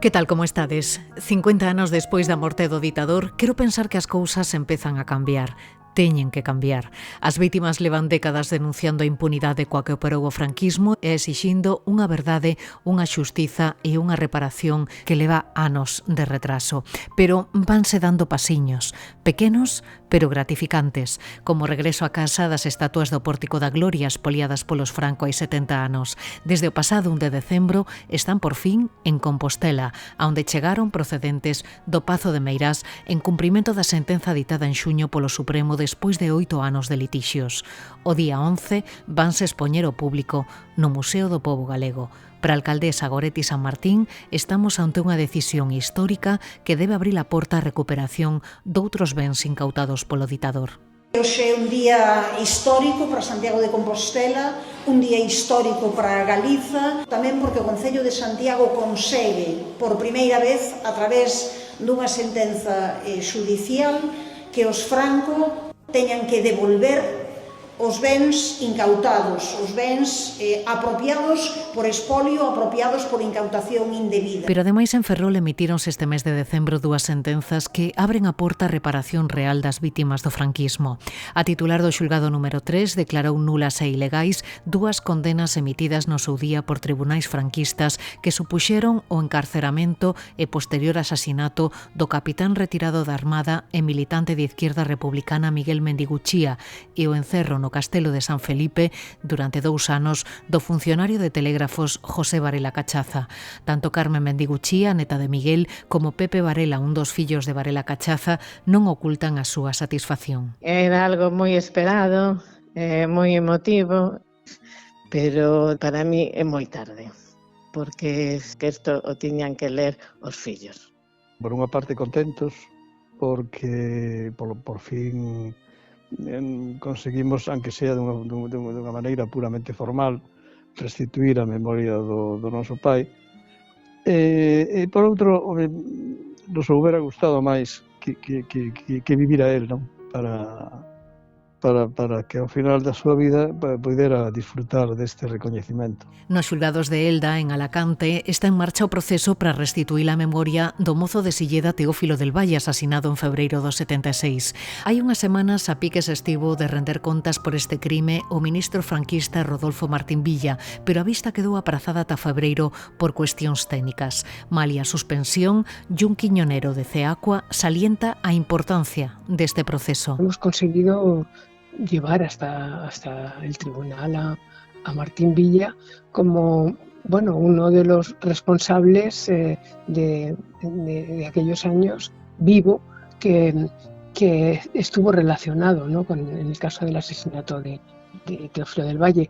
Que tal, como estades? 50 anos despois da morte do ditador, quero pensar que as cousas empezan a cambiar. Teñen que cambiar. As vítimas levan décadas denunciando a impunidade coa que operou o franquismo e exixindo unha verdade, unha xustiza e unha reparación que leva anos de retraso. Pero vanse dando pasiños, pequenos pero gratificantes, como o regreso a casa das estatuas do Pórtico da Gloria espoliadas polos Franco hai 70 anos. Desde o pasado 1 de decembro están por fin en Compostela, a onde chegaron procedentes do Pazo de Meirás en cumprimento da sentenza ditada en xuño polo Supremo despois de 8 anos de litixios. O día 11 vanse expoñer ao público no Museo do Pobo Galego. Para a alcaldesa Goretti San Martín, estamos ante unha decisión histórica que debe abrir a porta á recuperación doutros bens incautados polo ditador. Hoxe é un día histórico para Santiago de Compostela, un día histórico para Galiza, tamén porque o Concello de Santiago consegue, por primeira vez, a través dunha sentenza xudicial, que os Franco teñan que devolver os bens incautados, os bens apropiados por espolio, apropiados por incautación indebida. Pero ademais en Ferrol emitíronse este mes de decembro dúas sentenzas que abren a porta a reparación real das vítimas do franquismo. A titular do xulgado número 3 declarou nulas e ilegais dúas condenas emitidas no seu día por tribunais franquistas que supuxeron o encarceramento e posterior asasinato do capitán retirado da Armada e militante de izquierda republicana Miguel Mendiguchía e o encerro no Castelo de San Felipe durante 2 anos do funcionario de telégrafos José Varela Cachaza. Tanto Carmen Mendiguchía, neta de Miguel, como Pepe Varela, un dos fillos de Varela Cachaza, non ocultan a súa satisfacción. Era algo moi esperado, moi emotivo, pero para mí é moi tarde, porque isto o tiñan que ler os fillos. Por unha parte contentos, porque por fin conseguimos, aunque sea dunha maneira puramente formal, restituir a memoria do noso pai. E por outro, nos houbera gustado máis que vivira el, non? Para que ao final da súa vida poidera disfrutar deste recoñecimento. Nos xulgados de Elda, en Alacante, está en marcha o proceso para restituir a memoria do mozo de Silleda Teófilo del Valle, asasinado en febreiro do 76. Hai unhas semanas a piques estivo de render contas por este crime o ministro franquista Rodolfo Martín Villa, pero a vista quedou aprazada ata febreiro por cuestións técnicas. Malia a suspensión, Jun Quiñonero de CEACUA salienta a importancia deste proceso. Hemos conseguido llevar hasta el tribunal a Martín Villa como uno de los responsables de aquellos años vivo que estuvo relacionado, ¿no?, con el caso del asesinato de Teófilo del Valle.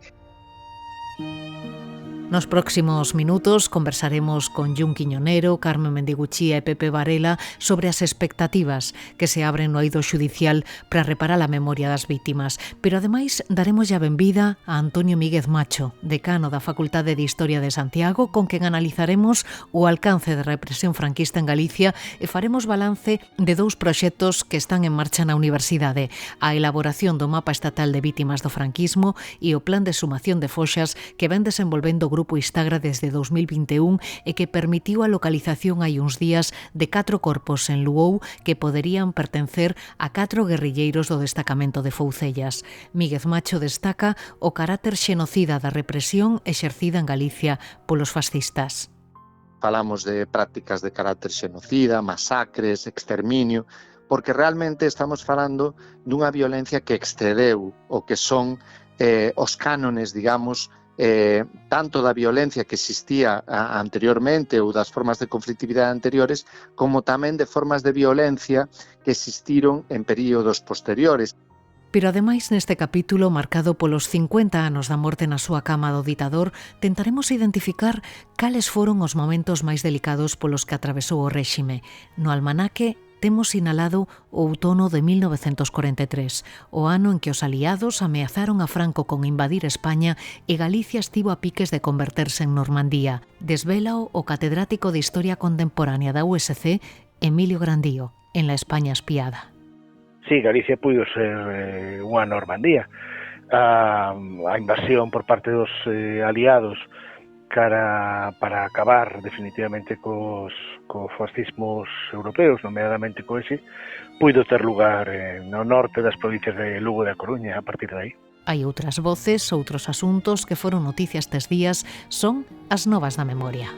Nos próximos minutos conversaremos con Jun Quiñonero, Carmen Mendiguchía e Pepe Varela sobre as expectativas que se abren no eido xudicial para reparar a memoria das vítimas. Pero ademais daremos a benvida a Antonio Míguez Macho, decano da Facultade de Historia de Santiago, con quen analizaremos o alcance de represión franquista en Galicia e faremos balance de 2 proxectos que están en marcha na universidade: a elaboración do mapa estatal de vítimas do franquismo e o plan de sumación de foxas que ven desenvolvendo o Grupo Istagra desde 2021 e que permitiu a localización hai uns días de 4 corpos en Luou que poderían pertencer a 4 guerrilleiros do destacamento de Foucellas. Míguez Macho destaca o carácter xenocida da represión exercida en Galicia polos fascistas. Falamos de prácticas de carácter xenocida, masacres, exterminio, porque realmente estamos falando dunha violencia que excedeu o que son os cánones, digamos, tanto da violencia que existía anteriormente ou das formas de conflictividade anteriores, como tamén de formas de violencia que existiron en períodos posteriores. Pero ademais neste capítulo, marcado polos 50 anos da morte na súa cama do ditador, tentaremos identificar cales foron os momentos máis delicados polos que atravesou o réxime. No almanaque temos sinalado o outono de 1943, o ano en que os aliados ameazaron a Franco con invadir España e Galicia estivo a piques de converterse en Normandía. Desvélao o catedrático de Historia Contemporánea da USC, Emilio Grandío, en La España espiada. Sí, Galicia puido ser unha Normandía. A invasión por parte dos aliados para acabar definitivamente cos fascismos europeos, nomeadamente co ese, puido ter lugar no norte das provincias de Lugo e da Coruña a partir de aí. Hai outras voces, outros asuntos que foron noticia estes días, son as novas da memoria.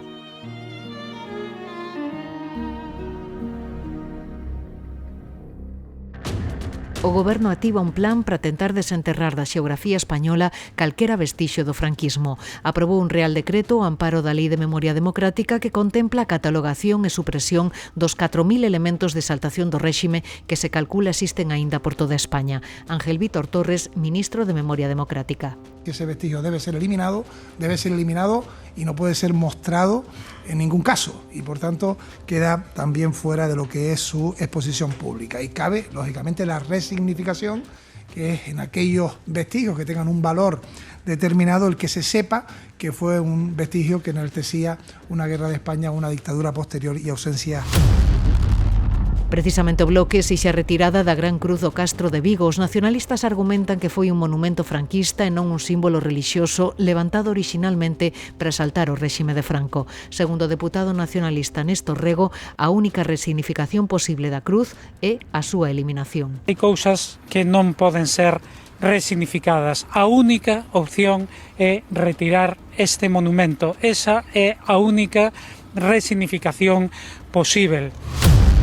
O Goberno activa un plan para tentar desenterrar da xeografía española calquera vestixio do franquismo. Aprobou un Real Decreto ao amparo da Lei de Memoria Democrática que contempla a catalogación e supresión dos 4.000 elementos de exaltación do réxime que se calcula existen aínda por toda España. Ángel Vítor Torres, ministro de Memoria Democrática. Ese vestigio debe ser eliminado y no puede ser mostrado en ningún caso y por tanto queda también fuera de lo que es su exposición pública y cabe lógicamente la resignificación, que es en aquellos vestigios que tengan un valor determinado el que se sepa que fue un vestigio que enaltecía una guerra de España, una dictadura posterior y ausencia. Precisamente o Bloque exixe a retirada da Gran Cruz do Castro de Vigo. Os nacionalistas argumentan que foi un monumento franquista e non un símbolo relixioso levantado orixinalmente para exaltar o réxime de Franco. Segundo o deputado nacionalista Néstor Rego, a única resignificación posible da cruz é a súa eliminación. Hai cousas que non poden ser resignificadas. A única opción é retirar este monumento. Esa é a única resignificación posible.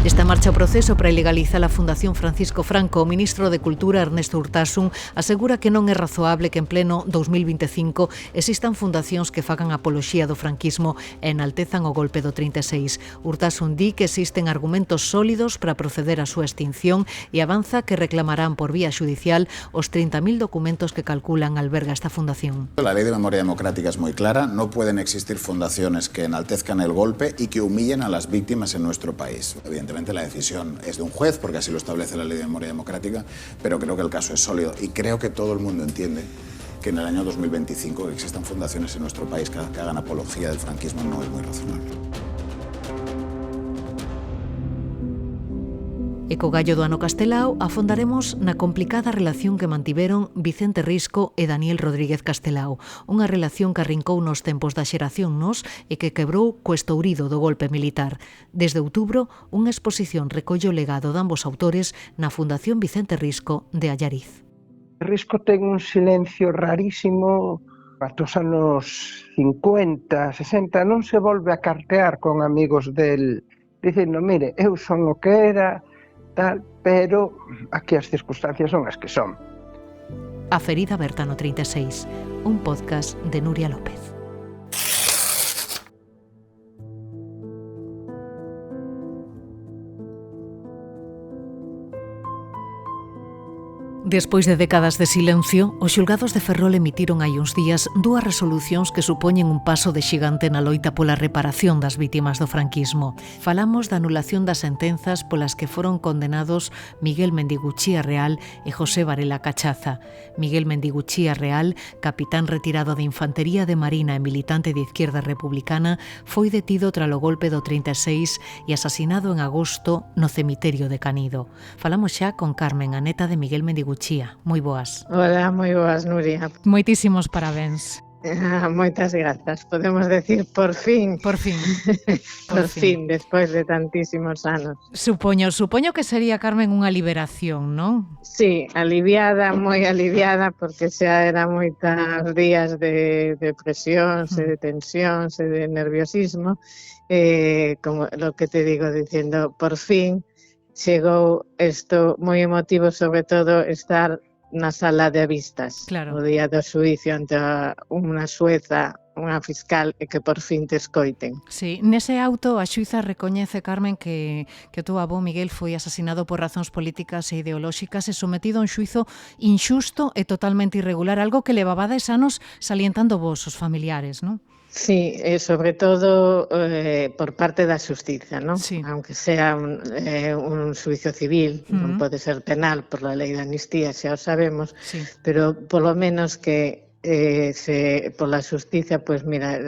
Está en marcha o proceso para ilegalizar a Fundación Francisco Franco. O ministro de Cultura, Ernesto Urtasun, asegura que non é razoable que en pleno 2025 existan fundacións que fagan apoloxía do franquismo e enaltezan o golpe do 36. Urtasun di que existen argumentos sólidos para proceder á súa extinción e avanza que reclamarán por vía judicial os 30.000 documentos que calculan alberga esta fundación. La Ley de Memoria Democrática es muy clara. No pueden existir fundaciones que enaltezcan el golpe y que humillen a las víctimas en nuestro país. Evidentemente la decisión es de un juez, porque así lo establece la Ley de Memoria Democrática, pero creo que el caso es sólido y creo que todo el mundo entiende que en el año 2025 que existan fundaciones en nuestro país que hagan apología del franquismo no es muy razonable. E co gallo do ano Castelao afondaremos na complicada relación que mantiveron Vicente Risco e Daniel Rodríguez Castelao, unha relación que arrincou nos tempos da xeración Nós e que quebrou co estourido do golpe militar. Desde outubro, unha exposición recolle o legado de ambos autores na Fundación Vicente Risco de Allariz. Risco ten un silencio rarísimo. Hasta os anos 50, 60 non se volve a cartear con amigos del dicindo, mire, eu son o que era, tal, pero aquí as circunstancias son as que son. A ferida aberta no 36, un podcast de Nuria López. Despois de décadas de silencio, os xulgados de Ferrol emitiron hai uns días dúas resolucións que supoñen un paso de xigante na loita pola reparación das vítimas do franquismo. Falamos da anulación das sentenzas polas que foron condenados Miguel Mendiguchía Real e José Varela Cachaza. Miguel Mendiguchía Real, capitán retirado de Infantería de Marina e militante de Izquierda Republicana, foi detido tralo golpe do 36 e asasinado en agosto no cemiterio de Canido. Falamos xa con Carmen, a neta de Miguel Mendiguchía. Moi boas. Hola, moi boas, Nuria. Moitísimos parabéns. Moitas grazas. Podemos decir por fin. Por fin. Por fin, despois de tantísimos anos. Supoño que sería, Carmen, unha liberación, non? Sí, aliviada, moi aliviada, porque xa era moitas días de presións, de tensións, de nerviosismo. Como lo que te digo, diciendo, por fin, chegou isto moi emotivo, sobre todo estar na sala de vistas, claro, o día do xuicio ante unha xueza, unha fiscal, e que por fin te escoiten. Sí, nese auto a xuiza recoñece, Carmen, que o teu avó Miguel foi asasinado por razóns políticas e ideolóxicas e sometido a un xuizo inxusto e totalmente irregular, algo que levabades anos salientando vos, os familiares, non? Sí, sobre todo por parte da xustiza, ¿no? Sí. Aunque sea un xuicio civil, non pode ser penal por la lei de amnistía, xa o sabemos, sí, pero polo menos que pola xustiza, pois mira,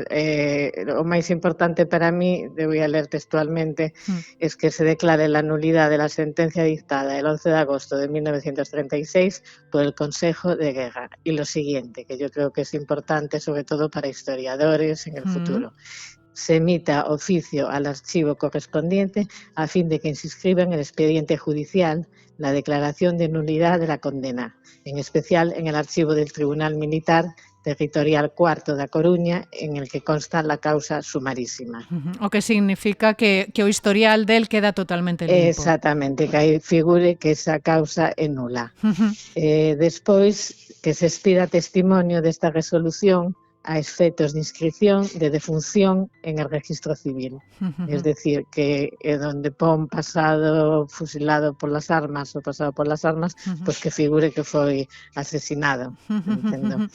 o máis importante para mí, voy a ler textualmente, es que se declare la nulidad de la sentencia dictada el 11 de agosto de 1936 por el Consejo de Guerra. Y lo siguiente, que yo creo que es importante, sobre todo para historiadores en el futuro. Se emita oficio al archivo correspondiente a fin de que se inscriba en el expediente judicial la declaración de nulidad de la condena, en especial en el archivo del Tribunal Militar Territorial IV da Coruña, en el que consta la causa sumarísima. O que significa que o historial del queda totalmente limpo. Exactamente, que aí figure que esa causa é nula. Despois, que se expida testimonio desta resolución a efectos de inscripción de defunción en el registro civil. Es decir, que donde pon pasado fusilado por las armas ou pasado por las armas, pues que figure que foi asesinado. Entendo.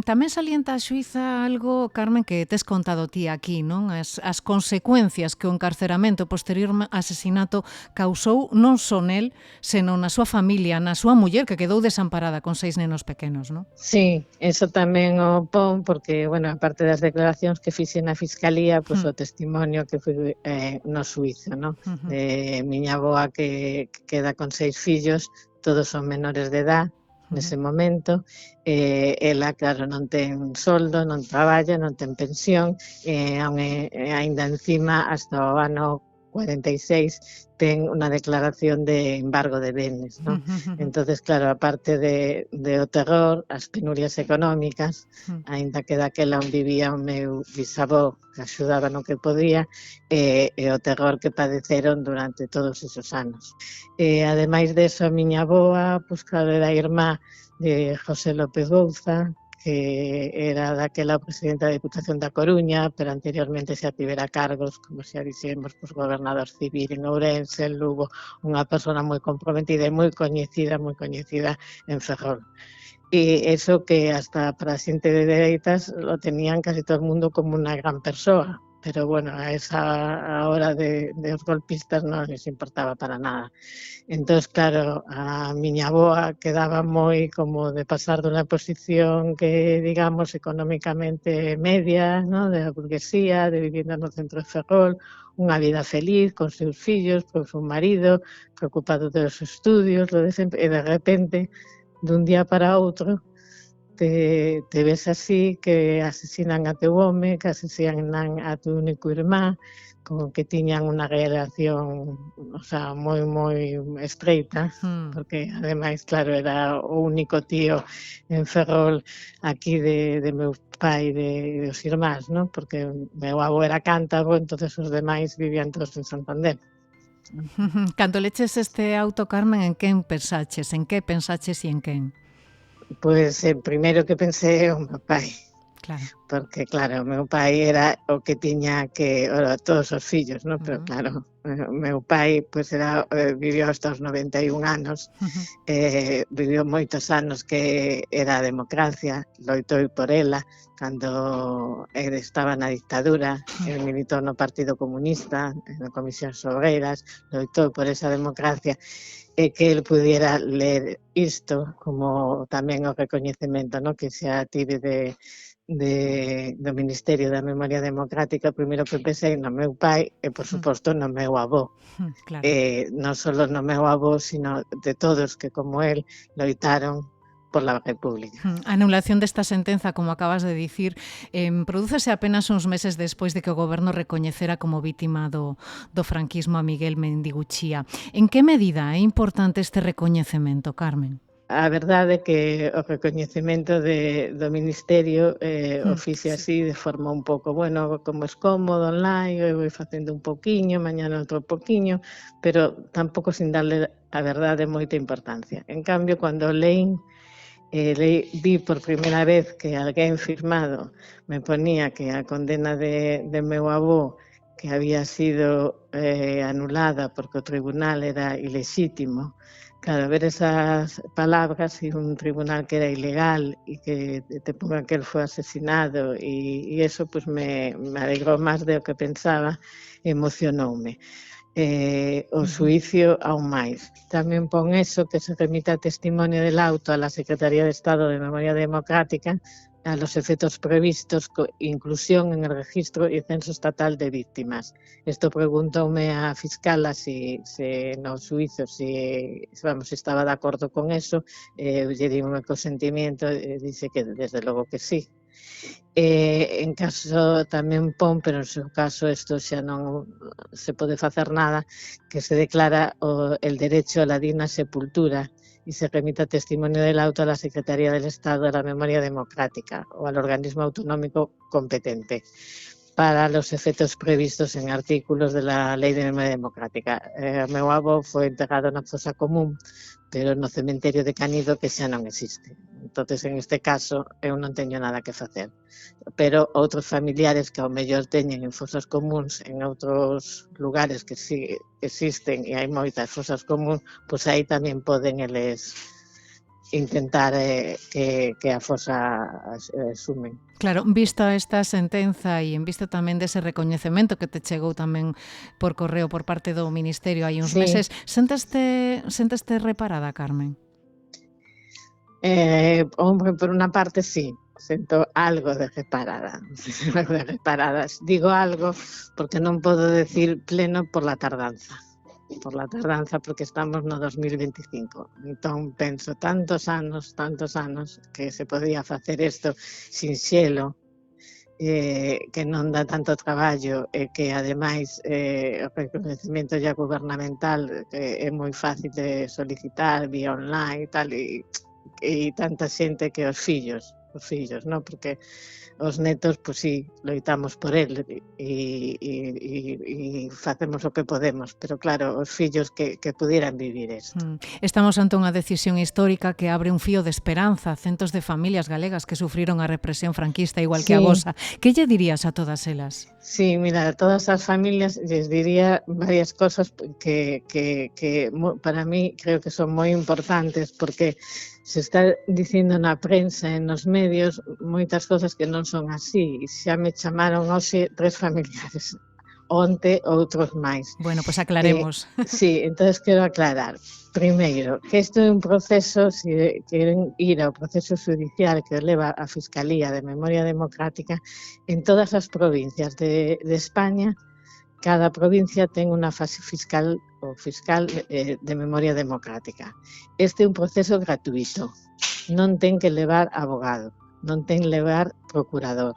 Tamén salienta a xuíza algo, Carmen, que tes contado ti aquí, non? As consecuencias que o encarceramento posterior ao asesinato causou non só nel, senón na súa familia, na súa muller, que quedou desamparada con 6 nenos pequenos, non? Sí, eso tamén o pon, porque, bueno, aparte das declaracións que fixen na Fiscalía, pues o testimonio que foi no suizo, ¿no? De miña avoa que queda con 6 fillos, todos son menores de edad nese momento, ela, claro, non ten soldo, non traballa, non ten pensión, aínda encima, hasta o ano 46, ten unha declaración de embargo de benes, ¿no? Entonces, claro, aparte de o terror, as penurias económicas, aínda que daquela onde vivía o meu bisavó, que axudaba no que podía, e o terror que padeceron durante todos esos anos. Ademais deso, a miña avoa, pues, claro, era irmá de José López Bouza, que era daquela presidenta da Diputación da Coruña, pero anteriormente xa tivera cargos, como xa dixemos, pues, gobernador civil en Ourense, en Lugo, unha persona moi comprometida e moi coñecida en Ferrol. E eso que hasta para a xente de dereitas lo tenían casi todo o mundo como unha gran persoa, pero bueno, a esa hora de os golpistas non les importaba para nada. Entón, claro, a miña avoa quedaba moi como de pasar dunha posición que, digamos, económicamente media, ¿no? De a burguesía, de vivienda no centro de Ferrol, unha vida feliz, con seus fillos, con un marido, preocupado dos estudios, lo de sempre, e de repente, dun día para outro, te ves así, que asesinan a teu home, que asesinan a tu único irmá, como que tiñan unha relación, o sea, moi estreita, porque ademais, claro, era o único tío en Ferrol aquí de meu pai e dos irmáns, ¿no? Porque meu avó era cántabro, entonces os demais vivían todos en Santander. Cando leches este auto, Carmen, en quen pensaches? En que pensaches e en quen? Pois, primeiro que pensei o meu pai. Claro. Porque, claro, o meu pai era o que tiña que, todos os fillos, ¿no? Pero, claro, o meu pai, pues, viviu hasta os 91 anos, viviu moitos anos que era a democracia, loitou por ela, cando estaba na dictadura, militou no Partido Comunista, na Comisións Obreiras, loitou por esa democracia, e que el pudiera ler isto como tamén o recoñecemento, ¿no? Que xa tive do Ministerio da Memoria Democrática. Primeiro que pensei no meu pai e, por suposto, no meu avó. Claro. Non só no meu avó, sino de todos que, como el, loitaron por la República. A anulación desta sentenza, como acabas de dicir, prodúcese apenas uns meses despois de que o goberno recoñecera como vítima do franquismo a Miguel Mendiguchía. En que medida é importante este recoñecemento, Carmen? A verdade é que o recoñecemento do Ministerio o fixe así de forma un pouco, bueno, como es cómodo online, eu vou facendo un pouquiño, mañana outro pouquiño, pero tampouco sin darle a verdade moita importancia. En cambio, cando vi por primeira vez que alguén firmado me ponía que a condena de meu avó, que había sido anulada porque o tribunal era ilexítimo. Claro, ver esas palabras y un tribunal que era ilegal y que te pongan que él fue asesinado y eso pues me alegró más de lo que pensaba, emocionoume. o xuicio aún máis. Tamén pon eso, que se remita testimonio del auto a la Secretaría de Estado de Memoria Democrática a los efectos previstos, inclusión en el registro y censo estatal de víctimas. Esto preguntoume a fiscala se no xuizo se estaba de acordo con eso, lle di un consentimiento, dice que desde logo que sí. En caso tamén pon, pero en seu caso isto xa non se pode facer nada, que se declara el derecho a la digna sepultura y se remita testimonio del auto a la Secretaría del Estado de la Memoria Democrática o al organismo autonómico competente para los efectos previstos en artículos de la Lei de Memoria Democrática. O meu avó foi enterrado na fosa común, pero no cementerio de Canido, que xa non existe. Entonces, en este caso, eu non teño nada que facer. Pero outros familiares que ao mellor teñen en fosas comuns en outros lugares que sí existen e hai moitas fosas comuns, pois aí tamén poden eles intentar que a fosa sumen. Claro, vista esta sentenza e en vista tamén dese recoñecemento que te chegou tamén por correo por parte do Ministerio hai uns meses, senteste reparada, Carmen? Hombre, por una parte sí, siento algo de reparada. Digo algo porque non podo decir pleno por la tardanza, porque estamos no 2025. Entón penso tantos anos que se podía facer isto sin xelo, que non dá tanto traballo e que ademais o recoñecemento ya gubernamental é moi fácil de solicitar vía online e tal, e tanta xente que os fillos, non? Porque os netos, pois sí, loitamos por el e facemos o que podemos, pero claro, os fillos que pudieran vivir isto. Estamos ante unha decisión histórica que abre un fío de esperanza a centos de familias galegas que sufriron a represión franquista igual que a vosa. Que lle dirías a todas elas? Sí, mira, a todas as familias les diría varias cosas que para mí creo que son moi importantes, porque se está dicindo na prensa e nos medios moitas cosas que non son así. Xa me chamaron hoxe 3 familiares, onte outros máis. Bueno, pois aclaremos. Sí, entonces quero aclarar. Primeiro, que isto é un proceso, se queren ir ao proceso judicial que leva a Fiscalía de Memoria Democrática en todas as provincias de España. Cada provincia ten unha fase fiscal o fiscal de memoria democrática. Este é un proceso gratuito, non ten que levar abogado, non ten que levar procurador,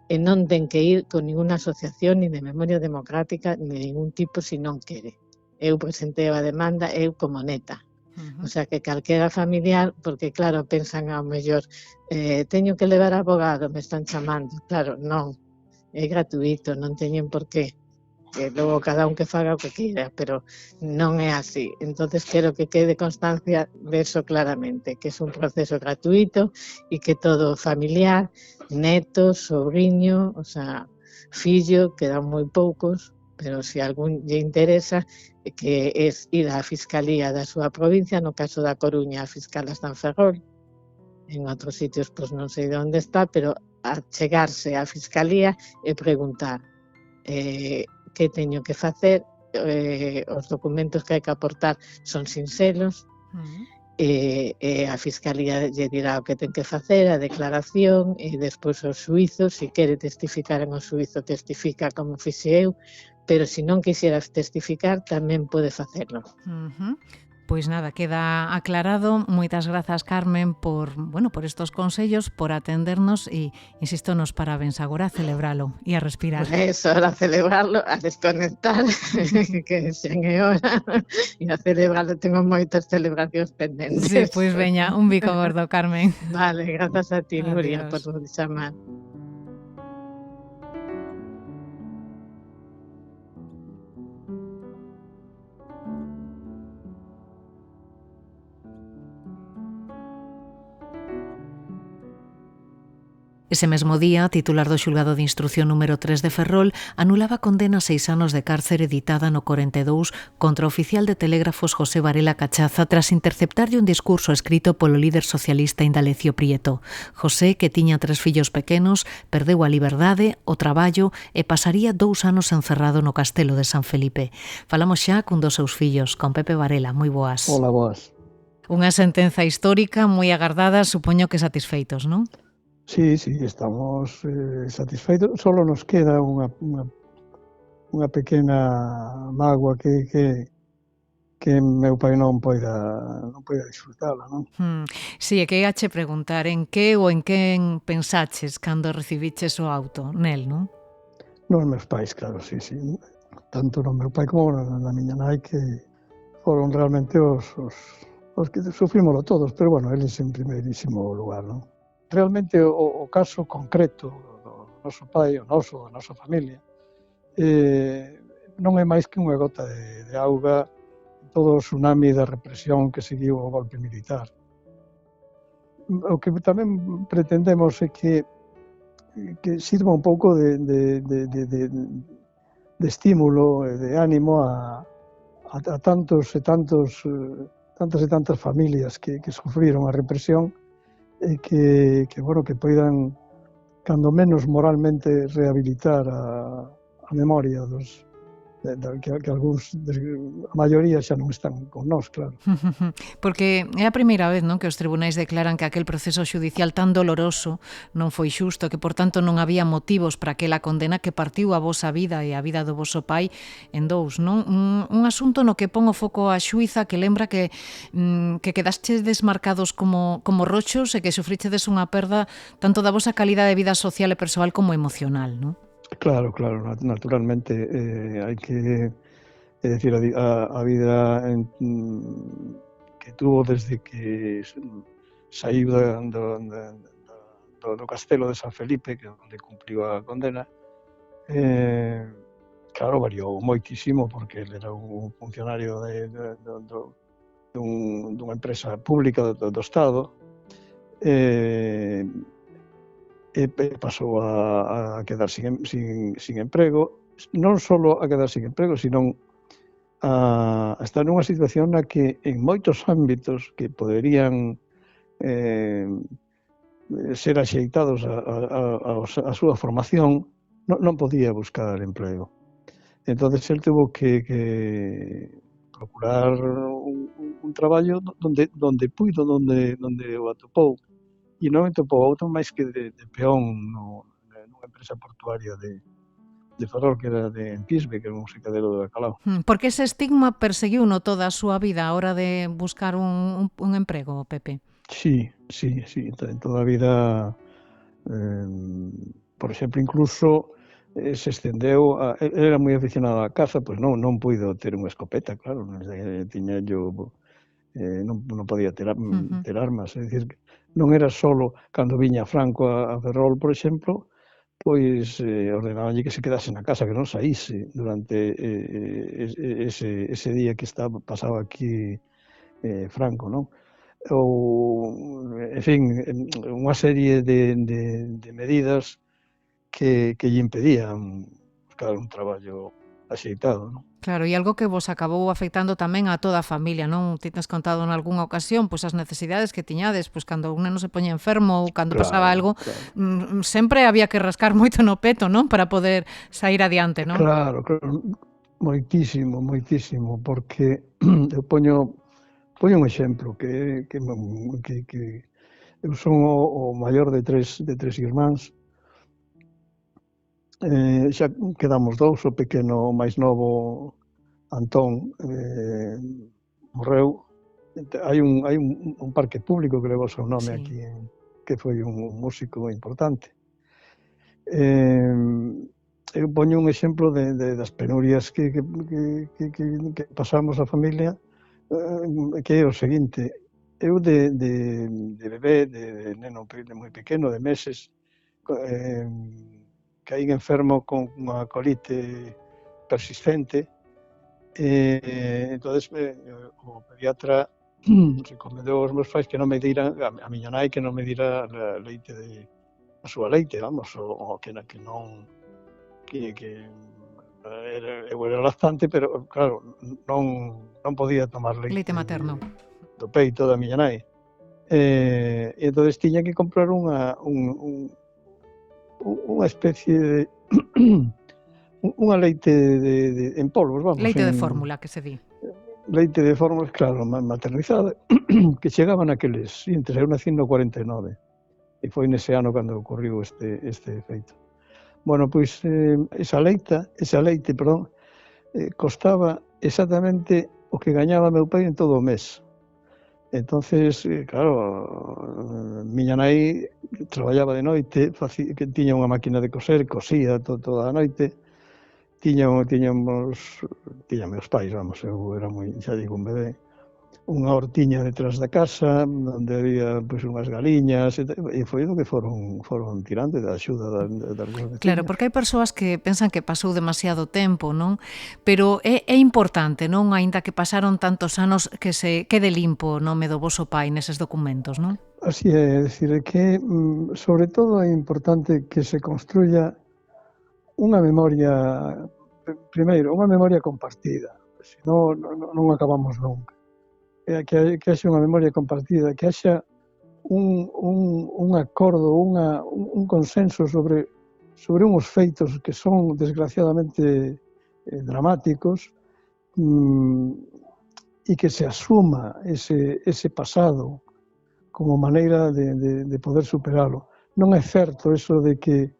e non ten que ir con ninguna asociación ni de memoria democrática ni de ningún tipo se non quere. Eu presentei a demanda, eu como neta. O sea, que calquera familiar, porque claro, pensan ao mellor, teño que levar abogado, me están chamando. Claro, non, é gratuito, non teñen por qué. Que logo cada un que faga o que queira, pero non é así. Entonces quero que quede constancia de eso claramente, que é un proceso gratuito e que todo familiar, neto, sobrinho, o sea, fillo, quedan moi poucos, pero se algún lle interesa, que é ir á Fiscalía da súa provincia, no caso da Coruña, a Fiscala está en Ferrol, en outros sitios pois non sei de onde está, pero a chegarse á Fiscalía e preguntar que teño que facer, os documentos que hai que aportar son sinxelos, e a Fiscalía lle dirá o que ten que facer, a declaración, e despois o xuízo, se quere testificar en o xuízo, testifica como fixe eu, pero se non quixeras testificar, tamén pode facelo. Pois nada, queda aclarado. Moitas grazas, Carmen, por estos consellos, por atendernos e, insisto, nos parabéns agora a celebralo e a respirar. Eso, a celebrarlo, a desconectar, que sen é hora, e a celebrarlo, tengo moitas celebracións pendentes. Sí, pois veña, un bico gordo, Carmen. Vale, grazas a ti, Nuria, Adiós. por chamar. Ese mesmo día, a titular do xulgado de instrucción número 3 de Ferrol anulaba condena a 6 anos de cárcere editada no 42 contra o oficial de telégrafos José Varela Cachaza tras interceptarlle un discurso escrito polo líder socialista Indalecio Prieto. José, que tiña 3 fillos pequenos, perdeu a liberdade, o traballo e pasaría 2 anos encerrado no castelo de San Felipe. Falamos xa cun dos seus fillos, con Pepe Varela. Moi boas. Hola, boas. Unha sentenza histórica moi agardada, supoño que satisfeitos, non? Sí, estamos satisfeitos. Solo nos queda unha pequena mágoa que meu pai non poida disfrutala, non? Si, é que iache preguntar en que ou en quen pensaches cando recibiches o auto, nel, non? Nos meus pais, claro, sí. Tanto no meu pai como na miña nai, que foron realmente os que sufrímolo todos, pero, bueno, eles en primeirísimo lugar, non? Realmente o caso concreto do noso pai, da nosa familia, non é máis que unha gota de auga en todo o tsunami da represión que seguiu o golpe militar. O que tamén pretendemos é que sirva un pouco de estímulo e de ánimo a tantas e tantas familias que sufriron a represión, e que poidan, cando menos moralmente, rehabilitar a memoria que algúns, a maioría, xa non están con nós, claro. Porque é a primeira vez, non, que os tribunais declaran que aquel proceso xudicial tan doloroso non foi xusto, que por tanto non había motivos para aquela condena que partiu a vosa vida e a vida do voso pai en dous, non? Un asunto no que pon o foco a xuíza, que lembra que quedastes desmarcados como rochos e que sufrichedes unha perda tanto da vosa calidade de vida social e persoal como emocional, non? Claro, naturalmente, hai que decir, a vida que tuvo desde que saiu do castelo de San Felipe, que é onde cumpliu a condena, claro, variou moitísimo, porque ele era un funcionario dunha empresa pública do Estado, e pasou a quedar sin emprego, non só a quedar sin emprego, sino a estar nunha situación na que en moitos ámbitos que poderían ser axeitados a súa formación, non podía buscar emprego. Entonces el tuvo que procurar un traballo donde puido, donde o atopou. E non atopou outro máis que de peón nunha empresa portuaria de Ferrol, que era de Pisbe, que era un secadero de bacalao. Porque ese estigma perseguiuno toda a súa vida a hora de buscar un emprego, Pepe? Sí, en toda a vida. Por exemplo, incluso se estendeu, era moi aficionado á caza, pois non puido ter unha escopeta, claro, tiña yo, non podía ter armas, é dicir, non era só cando viña Franco a Ferrol, por exemplo, pois ordenabanlle que se quedase na casa, que non saíse durante ese día que pasaba aquí Franco, non? Ou, en fin, unha serie de medidas que lle impedían buscar un traballo axeitado, non? Claro, e algo que vos acabou afectando tamén a toda a familia, non? Ti tes contado en algunha ocasión pois as necesidades que tiñades, pois cando un neno se poña enfermo ou cando pasaba algo, sempre había que rascar moito no peto, non? Para poder sair adiante, non? Claro, moitísimo, porque eu poño un exemplo, que eu son o maior de tres irmáns. Xa quedamos dous, o pequeno, o máis novo, Antón, morreu. Hai un parque público que leva o seu nome aquí, que foi un músico importante. Eu poño un exemplo das penurias que pasamos a familia, que é o seguinte: eu de bebé, de neno moi pequeno, de meses, caí enfermo con unha colite persistente, entonces o pediatra recomendou aos meus pais que non me dira, a miña nai, que non me dira leite súa leite, vamos, o que non eu era lactante, pero claro, non podía tomar Leite materno. do peito da miña nai. E entonces tiña que comprar unha especie de unha leite en polvos, vamos. Leite de fórmula, que se di. Leite de fórmula, claro, maternizada, que chegaba naqueles, entre eu nací no 49, e foi nese ano cando ocorriu este feito. Bueno, pois esa leite, costaba exactamente o que gañaba meu pai en todo o mes. Entonces, claro, miña nai traballaba de noite, que tiña unha máquina de coser, cosía toda a noite. Tiña meus pais, vamos, eu era moi, xa digo, un bebé, unha hortiña detrás da casa, onde había pois unhas galiñas, e foi do que foron tirando da axuda das veciñas. Claro, porque hai persoas que pensan que pasou demasiado tempo, non? Pero é importante, non? Aínda que pasaron tantos anos, que se quede limpo o nome do voso pai neses documentos, non? Así é dicir, que sobre todo é importante que se construya unha memoria, primeiro, unha memoria compartida, senón non acabamos nunca. Que haxa unha memoria compartida, que haxa un acordo, un consenso sobre uns feitos que son desgraciadamente dramáticos, e que se asuma ese pasado como maneira de poder superalo. Non é certo eso de que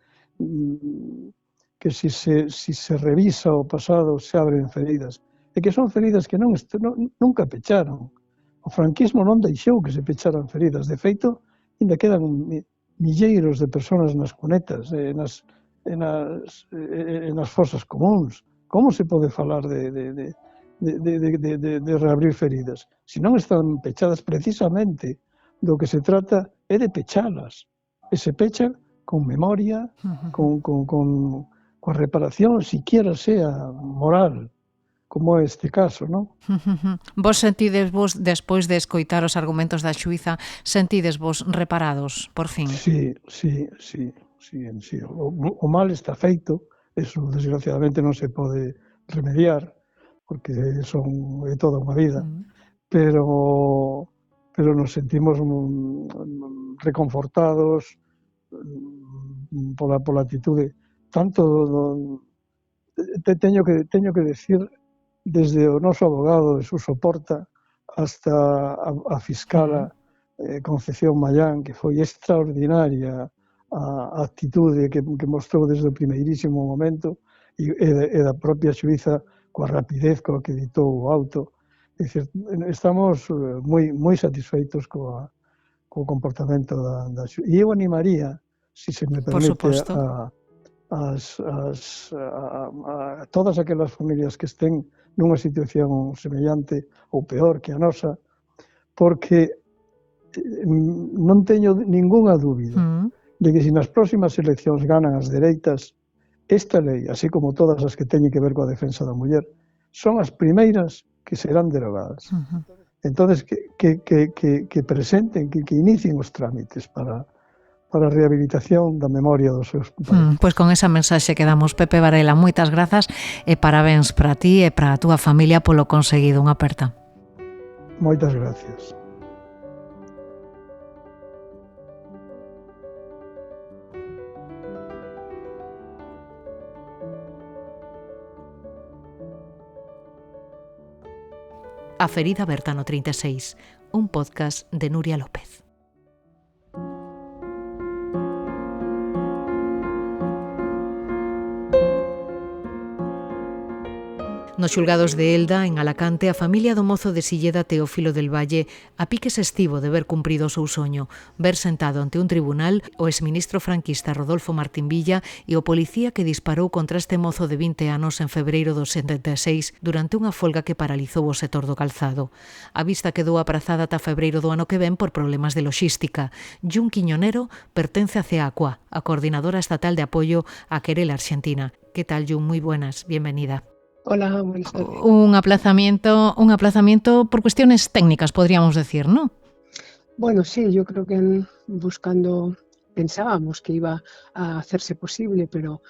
si se revisa o pasado se abren feridas. E que son feridas que nunca pecharon. O franquismo non deixou que se pecharan feridas. De feito, ainda quedan milleiros de persoas nas cunetas, nas fosas comuns. Como se pode falar de reabrir feridas? Se non están pechadas, precisamente do que se trata é de pechalas. E se pechan con memoria, coa reparación, siquiera sea moral, como é este caso, non? Vos sentidesvos, despois de escoitar os argumentos da xuíza, sentidesvos reparados, por fin? Sí. O mal está feito, eso desgraciadamente non se pode remediar, porque é toda unha vida, pero nos sentimos reconfortados pola actitude. Tanto teño que decir, desde o noso abogado de Suso Porta hasta a fiscala Concepción Mallán, que foi extraordinaria a actitude que mostrou desde o primeirísimo momento, e da propia xuíza coa rapidez coa que editou o auto. É dicir, estamos moi satisfeitos co comportamento da xuíza. E eu animaría, se me permite, a todas aquelas familias que estén nunha situación semellante ou peor que a nosa, porque non teño ningunha dúbida de que se nas próximas eleccións ganan as dereitas, esta lei, así como todas as que teñen que ver coa defensa da muller, son as primeiras que serán derogadas. Entonces, que presenten, que inicien os trámites para a rehabilitación da memoria dos seus pais. Pois con esa mensaxe quedamos. Pepe Varela, moitas grazas e parabéns para ti e para a túa familia polo conseguido. Unha aperta. Moitas gracias. A ferida aberta no 36, un podcast de Nuria López. Nos xulgados de Elda, en Alacante, a familia do mozo de Silleda Teófilo del Valle a piques estivo de ver cumprido o seu soño, ver sentado ante un tribunal o exministro franquista Rodolfo Martín Villa e o policía que disparou contra este mozo de 20 anos en febreiro do 76 durante unha folga que paralizou o sector do calzado. A vista quedou aprazada ata febreiro do ano que ven por problemas de loxística. Jun Quiñonero pertence a CEACUA, a Coordinadora Estatal de Apoio a Querela Argentina. Que tal, Jun? Moi buenas, bienvenida. Hola, buenas tardes. Un aplazamiento por cuestiones técnicas, podríamos decir, ¿no? Bueno, sí, yo creo que buscando pensábamos que iba a hacerse posible, pero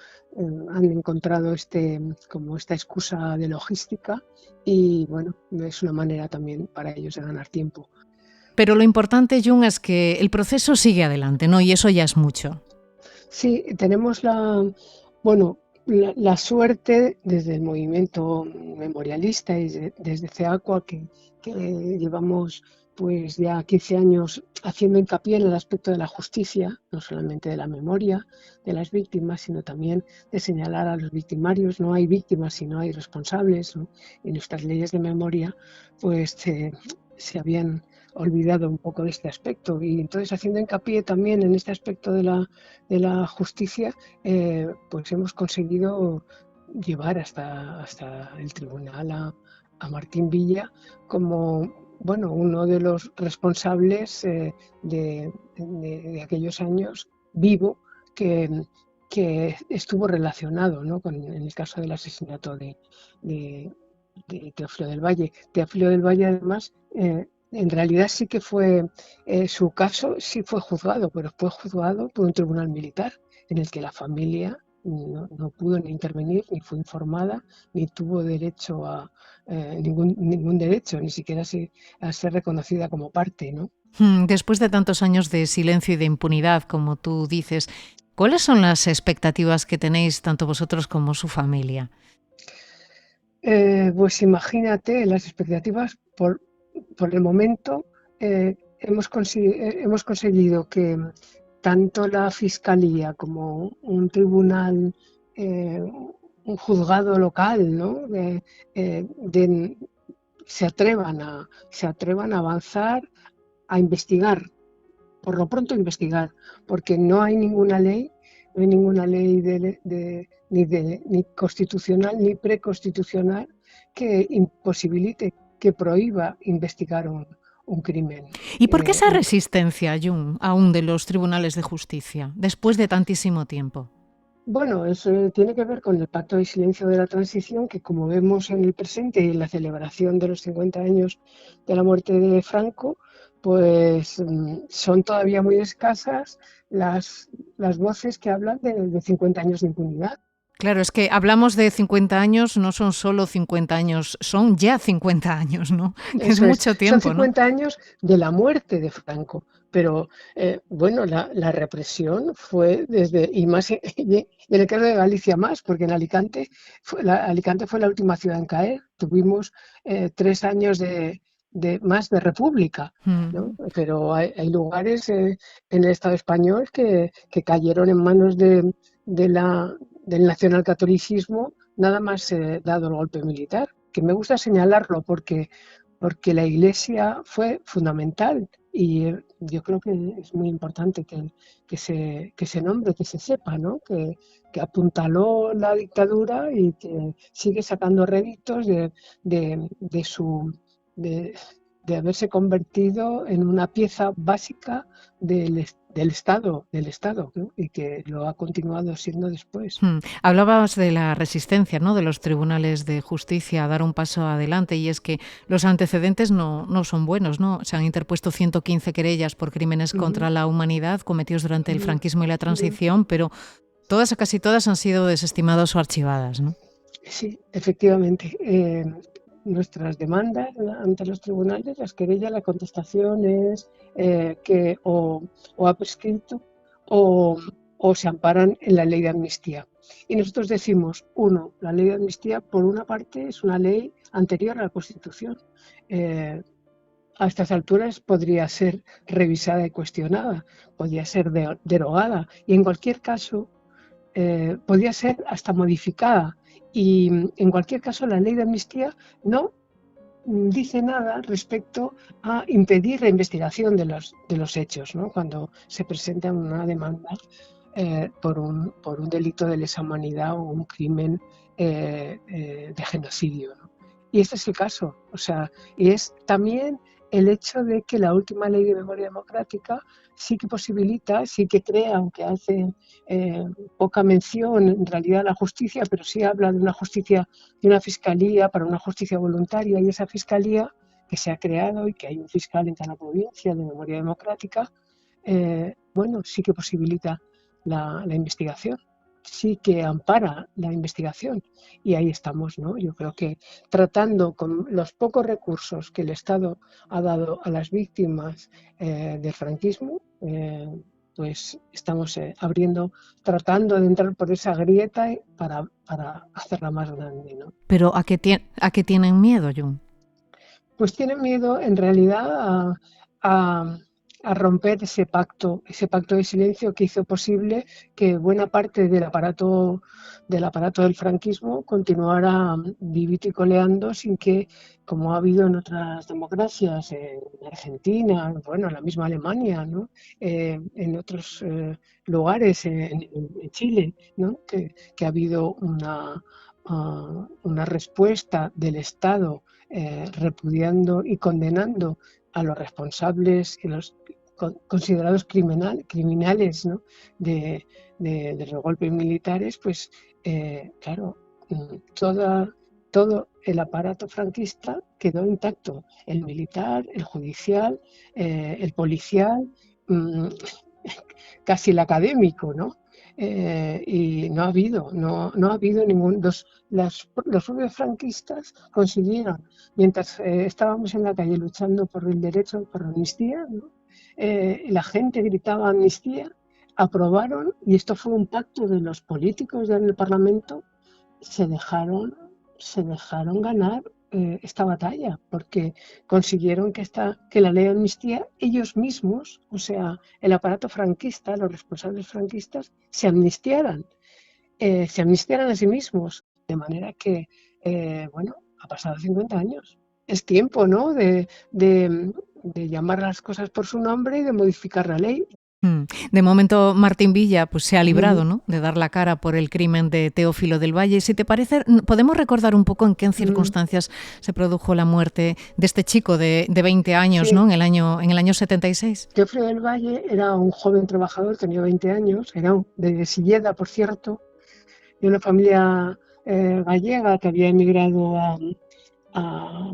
han encontrado como esta excusa de logística y bueno, es una manera también para ellos de ganar tiempo. Pero lo importante, Jun, es que el proceso sigue adelante, ¿no? Y eso ya es mucho. Sí, tenemos la suerte desde el movimiento memorialista y desde CEACUA que llevamos pues ya 15 años haciendo hincapié en el aspecto de la justicia, no solamente de la memoria de las víctimas, sino también de señalar a los victimarios. No hay víctimas si no hay responsables, ¿no? Y nuestras leyes de memoria pues se habían olvidado un poco de este aspecto, y entonces haciendo hincapié también en este aspecto de la justicia, pues hemos conseguido llevar hasta el tribunal a Martín Villa como uno de los responsables de aquellos años vivo que estuvo relacionado, ¿no? en el caso del asesinato de Teófilo del Valle. Teófilo del Valle, además, en realidad sí que fue, su caso sí fue juzgado, pero fue juzgado por un tribunal militar en el que la familia no pudo ni intervenir, ni fue informada, ni tuvo derecho a ningún derecho, ni siquiera a ser reconocida como parte, ¿no? Después de tantos años de silencio y de impunidad, como tú dices, ¿cuáles son las expectativas que tenéis tanto vosotros como su familia? Pues imagínate, las expectativas por el momento hemos conseguido que tanto la Fiscalía como un tribunal, un juzgado local, ¿no? Se atrevan a avanzar, a investigar, por lo pronto investigar, porque no hay ninguna ley ni constitucional ni preconstitucional que imposibilite, que prohíba investigar un crimen. ¿Y por qué esa resistencia, Jun, aún de los tribunales de justicia, después de tantísimo tiempo? Bueno, eso tiene que ver con el pacto de silencio de la transición, que como vemos en el presente y en la celebración de los 50 años de la muerte de Franco, pues son todavía muy escasas las voces que hablan de 50 años de impunidad. Claro, es que hablamos de 50 años, no son solo 50 años, son ya 50 años, ¿no? Que es mucho tiempo, son 50 años de la muerte de Franco, pero la represión fue y más en el caso de Galicia más, porque en Alicante fue la última ciudad en caer. Tuvimos 3 años más de república, ¿no? Pero hay lugares en el Estado español que cayeron en manos del nacionalcatolicismo nada más dado el golpe militar, que me gusta señalarlo porque la Iglesia fue fundamental, y yo creo que es muy importante que se nombre, que se sepa, ¿no? que apuntaló la dictadura y que sigue sacando réditos de haberse convertido en una pieza básica del Estado, ¿no? Y que lo ha continuado siendo después. Hablabas de la resistencia, ¿no?, de los tribunales de justicia a dar un paso adelante, y es que los antecedentes no son buenos, ¿no? Se han interpuesto 115 querellas por crímenes contra la humanidad cometidos durante el franquismo y la transición, pero casi todas han sido desestimadas o archivadas, ¿no? Sí, efectivamente. Nuestras demandas ante los tribunales, las querellas, la contestación es que o ha prescrito o se amparan en la ley de amnistía. Y nosotros decimos, la ley de amnistía, por una parte, es una ley anterior a la Constitución. A estas alturas podría ser revisada y cuestionada, podría ser derogada, y en cualquier caso podría ser hasta modificada. Y en cualquier caso la ley de amnistía no dice nada respecto a impedir la investigación de los hechos, ¿no? Cuando se presenta una demanda por un delito de lesa humanidad o un crimen de genocidio, ¿no? Y este es el caso, y es también el hecho de que la última ley de memoria democrática sí que posibilita, sí que crea, aunque hace poca mención en realidad a la justicia, pero sí habla de una justicia, de una fiscalía para una justicia voluntaria, y esa fiscalía que se ha creado y que hay un fiscal en cada provincia de memoria democrática, bueno, sí que posibilita la investigación, sí que ampara la investigación. Y ahí estamos, ¿no? Yo creo que tratando con los pocos recursos que el Estado ha dado a las víctimas del franquismo, pues estamos tratando de entrar por esa grieta para hacerla más grande, ¿no? Pero ¿a qué tienen miedo, Jun? Pues tienen miedo en realidad a romper ese pacto de silencio que hizo posible que buena parte del aparato del franquismo continuara vivito y coleando sin que, como ha habido en otras democracias, en Argentina, bueno, en la misma Alemania, ¿no? En otros lugares, en Chile, ¿no? Que ha habido una respuesta del Estado repudiando y condenando a los responsables y los considerados criminales, ¿no? de los golpes militares, pues claro, todo el aparato franquista quedó intacto, el militar, el judicial, el policial, casi el académico, ¿no? Y no ha habido ningún... Los propios franquistas consiguieron, mientras estábamos en la calle luchando por el derecho, por la amnistía, ¿no? La gente gritaba amnistía, aprobaron, y esto fue un pacto de los políticos del Parlamento, se dejaron ganar esta batalla, porque consiguieron que la ley de amnistía, ellos mismos, o sea, el aparato franquista, los responsables franquistas, se amnistiaran a sí mismos, de manera que, bueno, ha pasado 50 años. Es tiempo, ¿no?, de llamar a las cosas por su nombre y de modificar la ley. De momento, Martín Villa pues se ha librado, ¿no?, de dar la cara por el crimen de Teófilo del Valle. Si te parece, ¿podemos recordar un poco en qué circunstancias se produjo la muerte de este chico de 20 años, sí, ¿no?, en el año 76? Teófilo del Valle era un joven trabajador, tenía 20 años, era de Silleda, por cierto, de una familia gallega que había emigrado a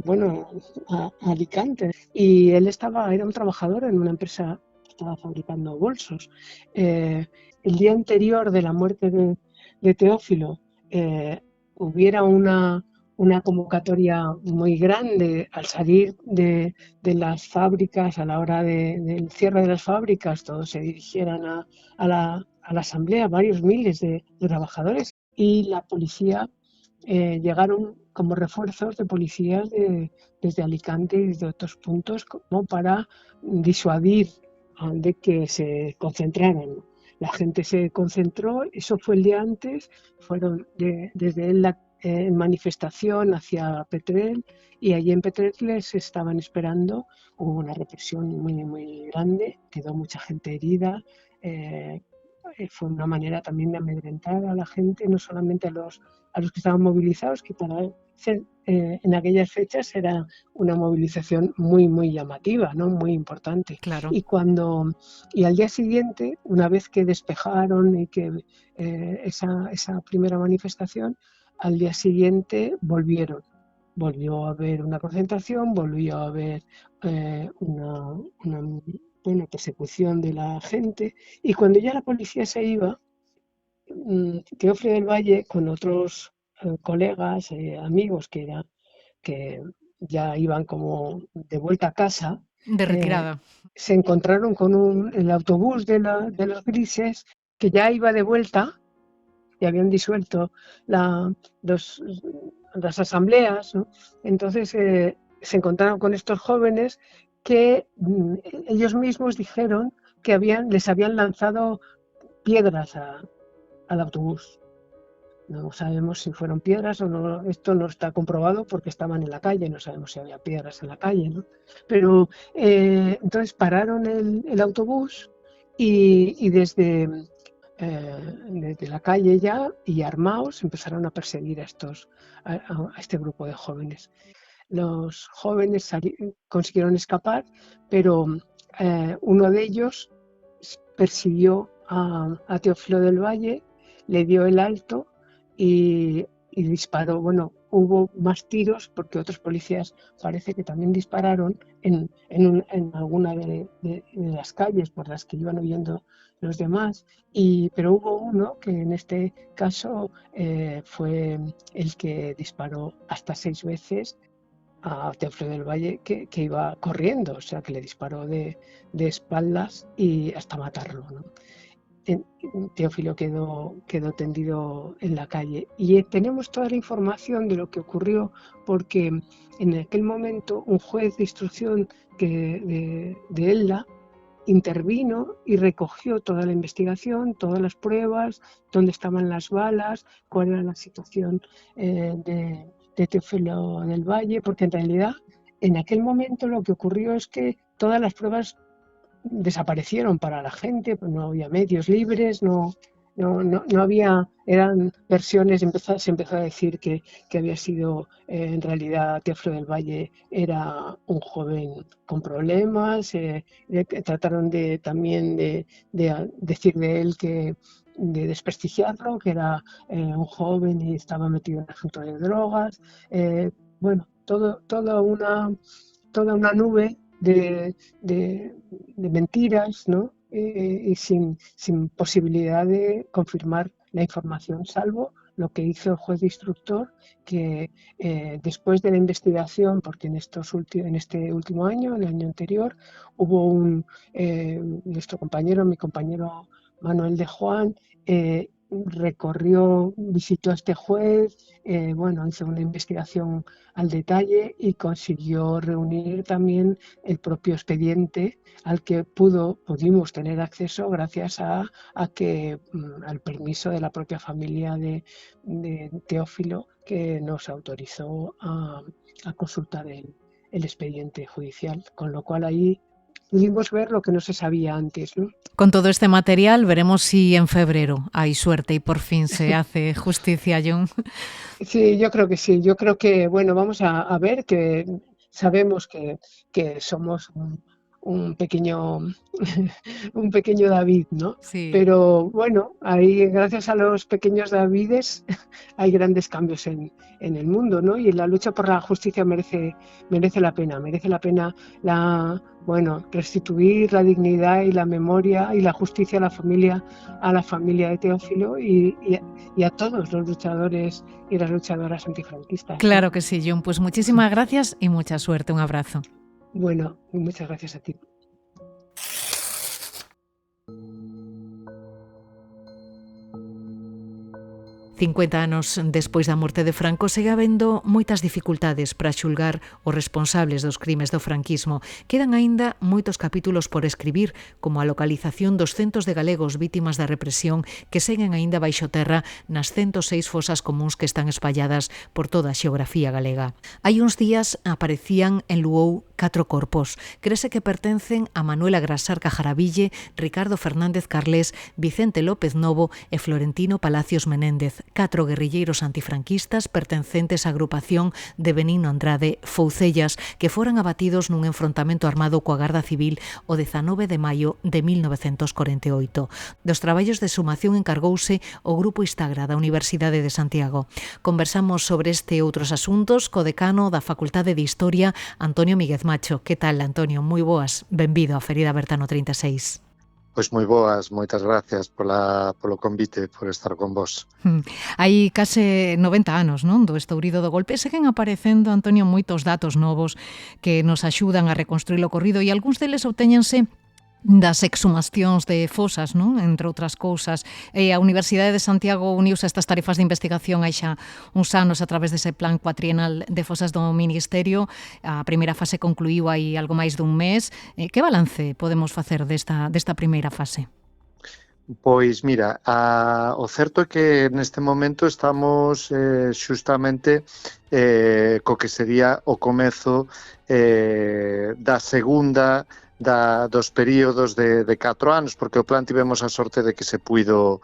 Alicante, y él era un trabajador en una empresa que estaba fabricando bolsos. El día anterior de la muerte de Teófilo hubiera una convocatoria muy grande al salir de las fábricas, a la hora del cierre de las fábricas, todos se dirigieran a la asamblea, varios miles de trabajadores, y la policía llegaron como refuerzos de policías desde Alicante y desde otros puntos, como para disuadir de que se concentraran. La gente se concentró, eso fue el día antes, fueron desde la manifestación hacia Petrel, y allí en Petrel les estaban esperando. Hubo una represión muy, muy grande, quedó mucha gente herida. Fue una manera también de amedrentar a la gente, no solamente a los que estaban movilizados, que para ser en aquellas fechas era una movilización muy, muy llamativa, ¿no?, muy importante. Claro. Y al día siguiente, una vez que despejaron y que esa primera manifestación, al día siguiente volvió a haber una concentración, volvió a haber una persecución de la gente, y cuando ya la policía se iba, Teófilo del Valle, con otros colegas, amigos que ya iban como de vuelta a casa, de retirada, se encontraron con el autobús de los grises, que ya iba de vuelta, y habían disuelto las asambleas, ¿no? Entonces se encontraron con estos jóvenes que ellos mismos dijeron que les habían lanzado piedras al autobús. No sabemos si fueron piedras o no, esto no está comprobado porque estaban en la calle, no sabemos si había piedras en la calle, ¿no? Pero entonces pararon el autobús y desde la calle ya, y armados, empezaron a perseguir a este grupo de jóvenes. Los jóvenes consiguieron escapar, pero uno de ellos persiguió a Teófilo del Valle, le dio el alto, y disparó. Bueno, hubo más tiros porque otros policías parece que también dispararon en alguna de las calles por las que iban huyendo los demás, pero hubo uno que en este caso fue el que disparó hasta 6 veces a Teófilo del Valle, que iba corriendo, o sea, que le disparó de espaldas y hasta matarlo, ¿no? Teófilo quedó tendido en la calle. Y tenemos toda la información de lo que ocurrió porque en aquel momento un juez de instrucción de Elda intervino y recogió toda la investigación, todas las pruebas, dónde estaban las balas, cuál era la situación de Teófilo del Valle, porque en realidad en aquel momento lo que ocurrió es que todas las pruebas desaparecieron para la gente, pues no había medios libres, no había, eran versiones, se empezó a decir que había sido, en realidad Teófilo del Valle era un joven con problemas, trataron también de decir de él de desprestigiarlo, que era un joven y estaba metido en asunto de drogas, bueno, toda una nube de mentiras, ¿no? Y sin posibilidad de confirmar la información, salvo lo que hizo el juez de instructor, que después de la investigación, porque en este último año, el año anterior, hubo mi compañero Manuel de Juan, visitó a este juez, hizo una investigación al detalle y consiguió reunir también el propio expediente al que pudimos tener acceso gracias al permiso de la propia familia de Teófilo, que nos autorizó a consultar el expediente judicial, con lo cual ahí pudimos ver lo que no se sabía antes, ¿no? Con todo este material veremos si en febrero hay suerte y por fin se hace justicia, Jon. Sí, yo creo que sí. Yo creo que, vamos a ver, que sabemos que somos un pequeño David, ¿no? Sí. Pero bueno, ahí gracias a los pequeños Davides hay grandes cambios en el mundo, ¿no? Y la lucha por la justicia merece la pena restituir la dignidad y la memoria y la justicia a la familia de Teófilo y a todos los luchadores y las luchadoras antifranquistas. Claro que sí, Jon. Pues muchísimas gracias y mucha suerte. Un abrazo. Bueno, muchas gracias a ti. ...50 anos despois da morte de Franco segue habendo moitas dificultades para xulgar os responsables dos crimes do franquismo. Quedan aínda moitos capítulos por escribir, como a localización dos centos de galegos vítimas da represión que seguen aínda baixo terra nas 106 fosas comuns que están espalladas por toda a xeografía galega. Hai uns días aparecían en Luou 4 corpos. Crese que pertencen a Manuela Grasar Cajaraville, Ricardo Fernández Carlés, Vicente López Novo e Florentino Palacios Menéndez, 4 guerrilleiros antifranquistas pertencentes á agrupación de Benigno Andrade Foucellas, que foran abatidos nun enfrontamento armado coa Garda Civil o 19 de maio de 1948. Dos traballos de sumación encargouse o Grupo Istagra da Universidade de Santiago. Conversamos sobre este e outros asuntos co decano da Facultade de Historia, Antonio Míguez Macho. Que tal, Antonio? Moi boas. Benvido á Ferida Aberta no 36. Pois moi boas, moitas gracias polo convite, por estar con vos. Hai case 90 anos, non, do estourido do golpe. Seguen aparecendo, Antonio, moitos datos novos que nos axudan a reconstruir o ocorrido e algúns deles obtéñense das exhumacións de fosas, non? Entre outras cousas. A Universidade de Santiago uniuse a estas tarefas de investigación hai xa uns anos a través dese plan cuatrienal de fosas do Ministerio. A primeira fase concluíu hai algo máis dun mes. Que balance podemos facer desta primeira fase? Pois mira, o certo é que neste momento estamos xustamente co que sería o comezo da segunda dos períodos de 4 anos, porque o plan tivemos a sorte de que se puido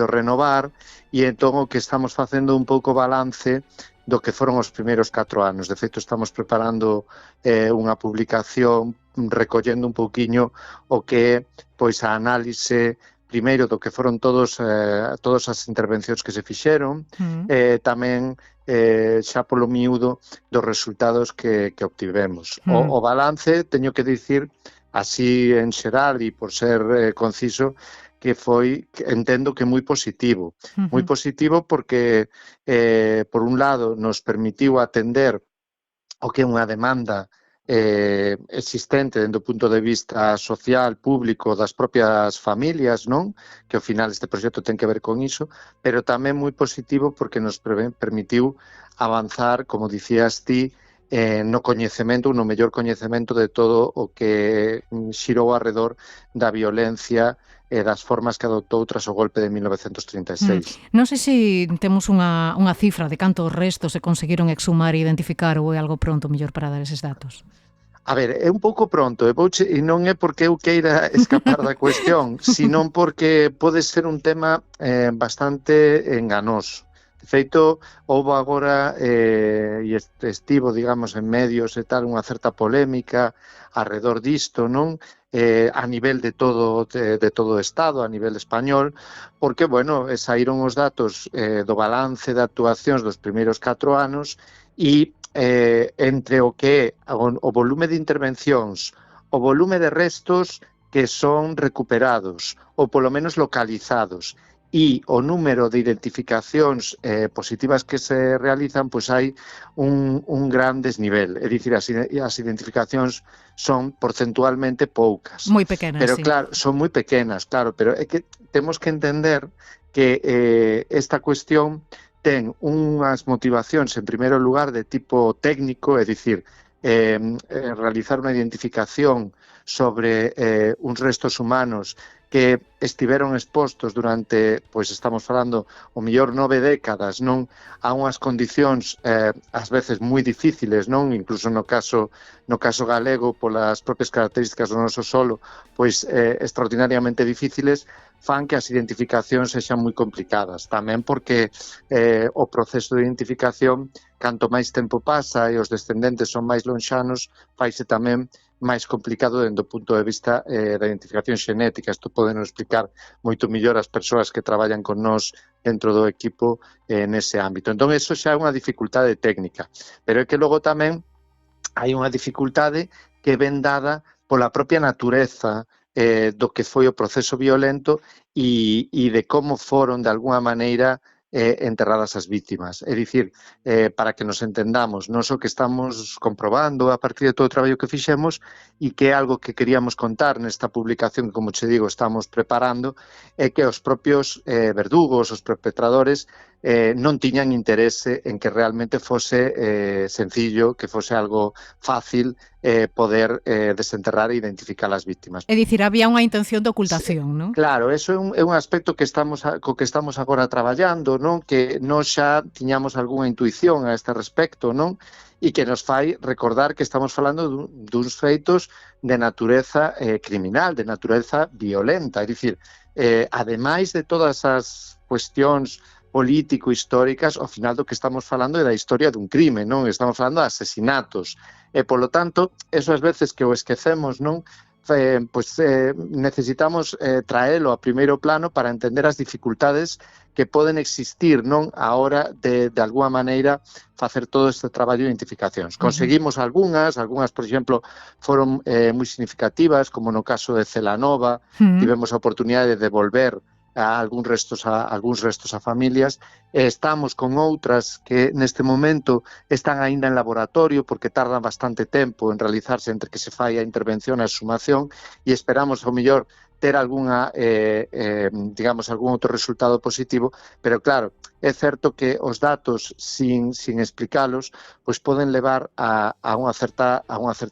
renovar e entón o que estamos facendo un pouco balance do que foron os primeiros 4 anos. De feito, estamos preparando unha publicación recollendo un pouquiño o que é pois a análise primeiro do que foron todas as intervencións que se fixeron, tamén xa polo miúdo dos resultados que obtivemos. O balance, teño que dicir, así en xeral e por ser conciso, que foi, entendo que moi positivo. Moi positivo porque, por un lado, nos permitiu atender o que é unha demanda existente dentro do punto de vista social, público, das propias familias, non? Que ao final este proxecto ten que ver con iso, pero tamén moi positivo porque nos permitiu avanzar, como dicías ti, no coñecemento, no mellor coñecemento de todo o que xirou arredor da violencia e das formas que adoptou tras o golpe de 1936. Non sei se temos unha cifra de cantos restos se conseguiron exhumar e identificar ou é algo pronto mellor para dar eses datos. A ver, é un pouco pronto, e non é porque eu queira escapar da cuestión, senón porque pode ser un tema bastante enganoso. De feito, houve agora, e estivo, digamos, en medios e tal, unha certa polémica arredor disto, non? A nivel de todo o Estado, a nivel español, porque, bueno, saíron os datos do balance de actuacións dos primeiros 4 anos e entre o que é o volume de intervencións, o volume de restos que son recuperados ou polo menos localizados e o número de identificacións positivas que se realizan, pois hai un gran desnivel. É dicir, as identificacións son porcentualmente poucas. Moi pequenas, pero, sí. Claro, son moi pequenas, claro, pero é que temos que entender que esta cuestión ten unhas motivacións, en primeiro lugar, de tipo técnico, é dicir, realizar unha identificación sobre uns restos humanos que estiveron expostos durante, pois estamos falando, o mellor 9 décadas, non, a unhas condicións ás veces moi difíciles, non, incluso no caso galego, polas propias características do noso solo, pois extraordinariamente difíciles, fan que as identificacións sexan moi complicadas. Tamén porque o proceso de identificación, canto máis tempo pasa e os descendentes son máis lonxanos, faise tamén máis complicado dentro do punto de vista da identificación xenética. Isto poden explicar moito mellor as persoas que traballan con nós dentro do equipo nese ámbito. Entón, eso xa é unha dificultade técnica, pero é que logo tamén hai unha dificultade que ven dada pola propia natureza do que foi o proceso violento e de como foron, de alguna maneira, enterradas as vítimas. É dicir, para que nos entendamos, nós o que estamos comprobando a partir de todo o traballo que fixemos e que é algo que queríamos contar nesta publicación que, como che digo, estamos preparando, é que os propios verdugos, os perpetradores, non tiñan interese en que realmente fose sencillo, que fose algo fácil poder desenterrar e identificar as vítimas. É dicir, había unha intención de ocultación, non? Claro, eso é un aspecto que estamos agora traballando, non? Que nós xa tiñamos algunha intuición a este respecto, non? E que nos fai recordar que estamos falando duns feitos de natureza criminal, de natureza violenta. É dicir, ademais de todas as cuestións político-históricas, ao final do que estamos falando é da historia dun crime, non? Estamos falando de asesinatos. E, polo tanto, eso ás veces que o esquecemos, non? Necesitamos traelo a primeiro plano para entender as dificultades que poden existir, non? A hora de alguna maneira, facer todo este traballo de identificacións. Conseguimos algunhas, por exemplo, foron moi significativas, como no caso de Celanova, tivemos a oportunidade de devolver algúns restos a familias. Estamos con outras que neste momento están aínda en laboratorio porque tardan bastante tempo en realizarse entre que se fai a intervención e a exhumación e esperamos ao mellor ter algún outro resultado positivo, pero claro, é certo que os datos sin explicalos pois poden levar a unha certa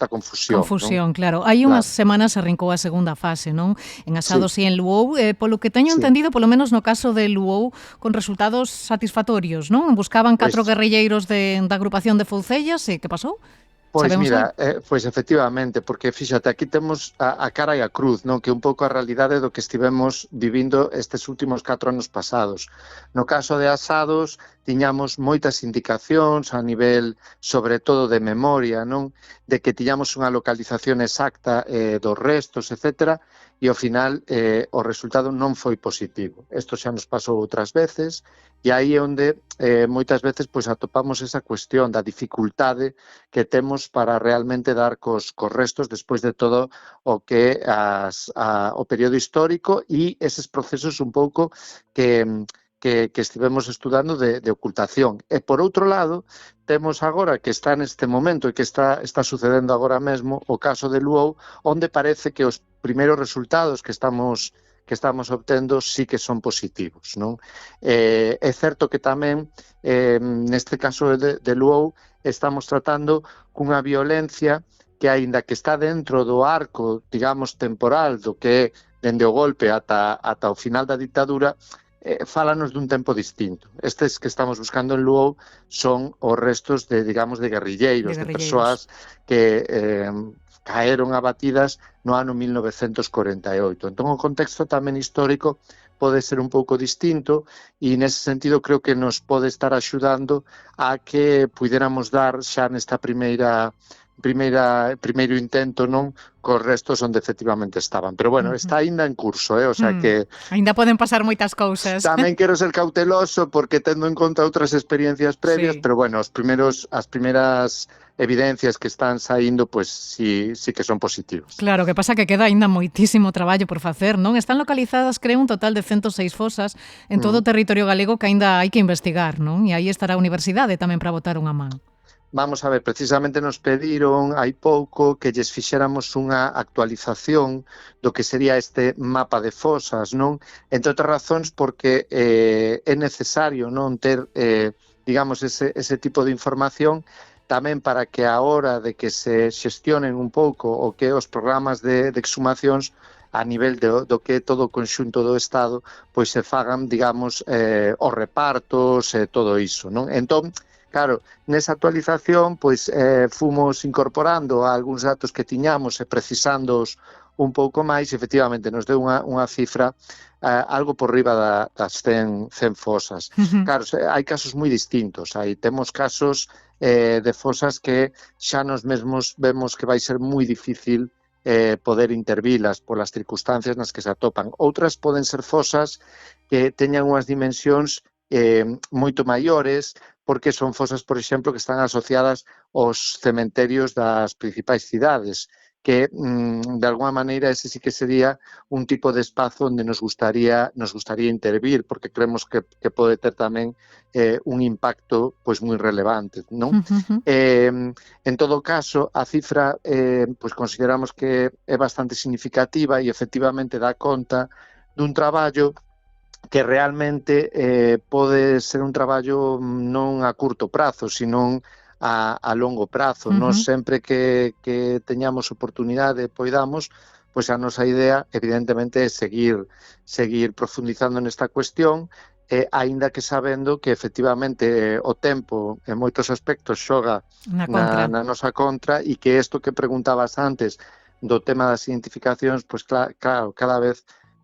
confusión. Confusión, non? Claro. Hai unhas semanas arrancou a segunda fase, non? En Asados e en Luou, polo que teño entendido, polo menos no caso de Luou, con resultados satisfactorios, non? Buscaban 4 guerrilleiros da agrupación de Foucellas, e que pasou? Pois mira, pois efectivamente, porque fíxate, aquí temos a cara e a cruz, non? Que é un pouco a realidade do que estivemos vivindo estes últimos 4 anos pasados. No caso de Asados, tiñamos moitas indicacións a nivel, sobre todo, de memoria, non? De que tiñamos unha localización exacta dos restos, etc. e ao final o resultado non foi positivo. Isto xa nos pasou outras veces e aí é onde moitas veces pois atopamos esa cuestión da dificultade que temos para realmente dar cos restos despois de todo o que o período histórico e eses procesos un pouco que estivemos estudando de ocultación. E por outro lado, temos agora que está neste momento e que está sucedendo agora mesmo o caso de Luou, onde parece que os primeiros resultados que estamos obtendo sí que son positivos, non? É certo que tamén neste caso de Luou estamos tratando cunha violencia que aínda que está dentro do arco, digamos, temporal do que é dende o golpe ata o final da ditadura, fálanos dun tempo distinto. Estes que estamos buscando en Luou son os restos de, digamos, de guerrilleiros, de persoas que caeron abatidas no ano 1948. Entón, o contexto tamén histórico pode ser un pouco distinto e, nese sentido, creo que nos pode estar axudando a que puidéramos dar xa nesta primeiro intento, non, cos restos onde efectivamente estaban. Pero bueno, está aínda en curso, o sea que... Aínda poden pasar moitas cousas. Tamén quero ser cauteloso porque tendo en conta outras experiencias previas, pero bueno, as primeiras evidencias que están saindo, pues sí que son positivos. Claro, que pasa que queda aínda moitísimo traballo por facer, non? Están localizadas, creo, un total de 106 fosas en todo o territorio galego que aínda hai que investigar, non? E aí estará a universidade tamén para botar unha man. Vamos a ver, precisamente nos pediron hai pouco que lles fixéramos unha actualización do que sería este mapa de fosas, non? Entre outras razóns porque é necesario non ter, digamos, ese tipo de información tamén para que a hora de que se xestionen un pouco o que os programas de exhumacións a nivel do que é todo o conxunto do Estado, pois se fagan, digamos, os repartos e todo iso, non? Entón, claro, nesa actualización pois fomos incorporando algúns datos que tiñamos e precisándoos un pouco máis, efectivamente nos deu unha cifra algo por riba das 100 fosas. Claro, hai casos moi distintos, temos casos de fosas que xa nos mesmos vemos que vai ser moi difícil poder intervilas polas circunstancias nas que se atopan. Outras poden ser fosas que teñan unhas dimensións moito maiores, porque son fosas, por exemplo, que están asociadas aos cementerios das principais cidades, que, de alguma maneira, ese sí que sería un tipo de espazo onde nos gustaría intervir, porque creemos que pode ter tamén un impacto pois moi relevante, non? En todo caso, a cifra pois consideramos que é bastante significativa e efectivamente dá conta dun traballo que realmente pode ser un traballo non a curto prazo, sino a longo prazo. Nos sempre que teñamos oportunidade e poidamos, pois a nosa idea, evidentemente, é seguir profundizando nesta cuestión, aínda que sabendo que, efectivamente, o tempo, en moitos aspectos, xoga na nosa contra e que isto que preguntabas antes do tema das identificacións, pois claro, cada vez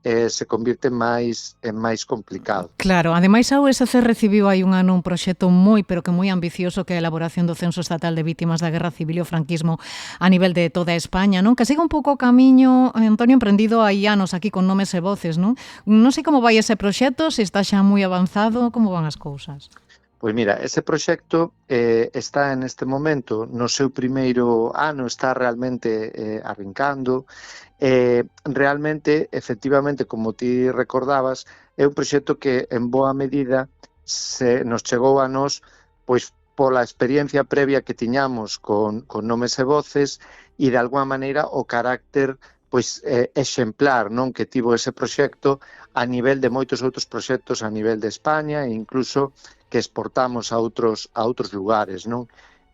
se convirte en máis complicado. Claro, ademais a USC recibiu hai un ano un proxecto moi, pero que moi ambicioso que é a elaboración do Censo Estatal de Vítimas da Guerra Civil e o Franquismo a nivel de toda España, non? Que siga un pouco o camiño, Antonio, emprendido hai anos aquí con Nomes e Voces, non? Non sei como vai ese proxecto, se está xa moi avanzado, como van as cousas? Pois mira, ese proxecto está neste momento no seu primeiro ano, está realmente arrancando. Realmente, efectivamente, como ti recordabas, é un proxecto que en boa medida nos chegou a nós pois pola experiencia previa que tiñamos con Nomes e Voces e de alguma maneira o carácter pois exemplar, non, que tivo ese proxecto a nivel de moitos outros proxectos a nivel de España e incluso que exportamos a outros lugares, non?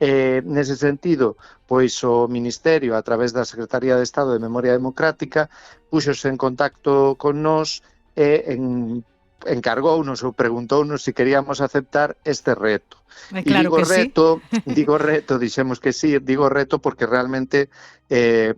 Nese sentido, pois o Ministerio, a través da Secretaría de Estado de Memoria Democrática, puxose en contacto con nós e encargounos ou preguntounos se queríamos aceptar este reto. Claro que digo reto, dixemos que sí, digo reto porque realmente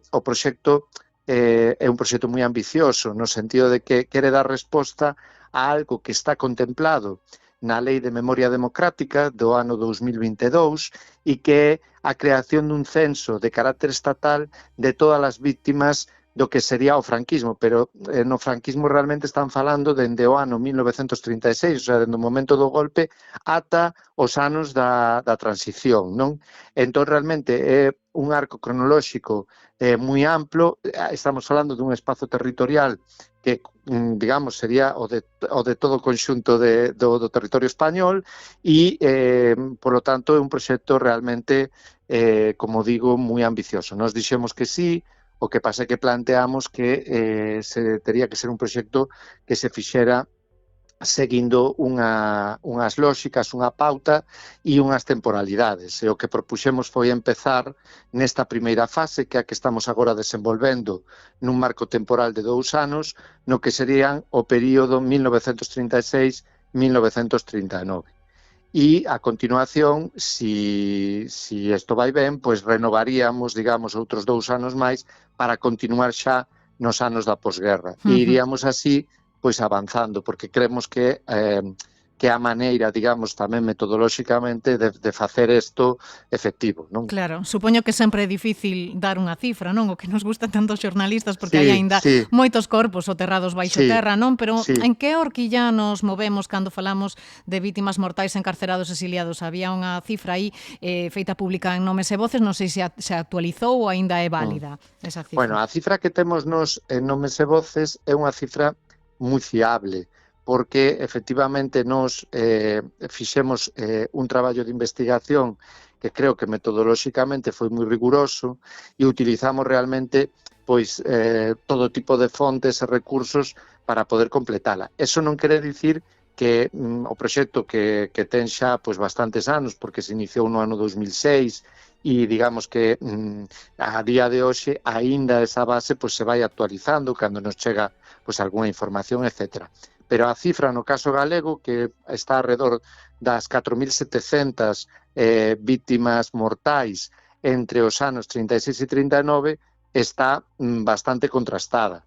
o proxecto é un proxecto moi ambicioso, no sentido de que quere dar resposta a algo que está contemplado na Lei de Memoria Democrática do ano 2022 e que é a creación dun censo de carácter estatal de todas as vítimas do que sería o franquismo, pero no franquismo realmente están falando dende o ano 1936, o sea, dende o momento do golpe ata os anos da transición, non? Entón, realmente, é un arco cronolóxico moi amplo, estamos falando dun espazo territorial que, digamos, sería o de todo o conxunto do territorio español e, polo tanto, é un proxecto realmente, como digo, moi ambicioso. Nos dixemos que sí, o que pasa é que planteamos que se tería que ser un proxecto que se fixera seguindo unhas lóxicas, unha pauta e unhas temporalidades. E o que propuxemos foi empezar nesta primeira fase, que é a que estamos agora desenvolvendo nun marco temporal de 2 anos, no que serían o período 1936-1939. E, a continuación, si isto vai ben, pois renovaríamos, digamos, outros 2 anos máis para continuar xa nos anos da posguerra. E iríamos así pois avanzando, porque creemos que a maneira, digamos, tamén metodolóxicamente de facer isto efectivo, non? Claro, supoño que sempre é difícil dar unha cifra, non? O que nos gusta tanto os xornalistas, porque hai aínda moitos corpos soterrados baixo terra, non? Pero en que horquilla nos movemos cando falamos de vítimas mortais encarcerados exiliados? Había unha cifra aí feita pública en Nomes e Voces, non sei se actualizou ou aínda é válida esa cifra. Bueno, a cifra que temos nos en Nomes e Voces é unha cifra moi fiable, porque efectivamente nos fixemos un traballo de investigación que creo que metodolóxicamente foi moi riguroso e utilizamos realmente pois todo tipo de fontes e recursos para poder completala. Eso non quere dicir que o proxecto que ten xa pois bastantes anos, porque se iniciou no ano 2006 e digamos que a día de hoxe aínda esa base pois se vai actualizando cando nos chega pois algunha información, etc. Pero a cifra no caso galego, que está alrededor das 4.700 vítimas mortais entre os anos 36 e 39, está bastante contrastada.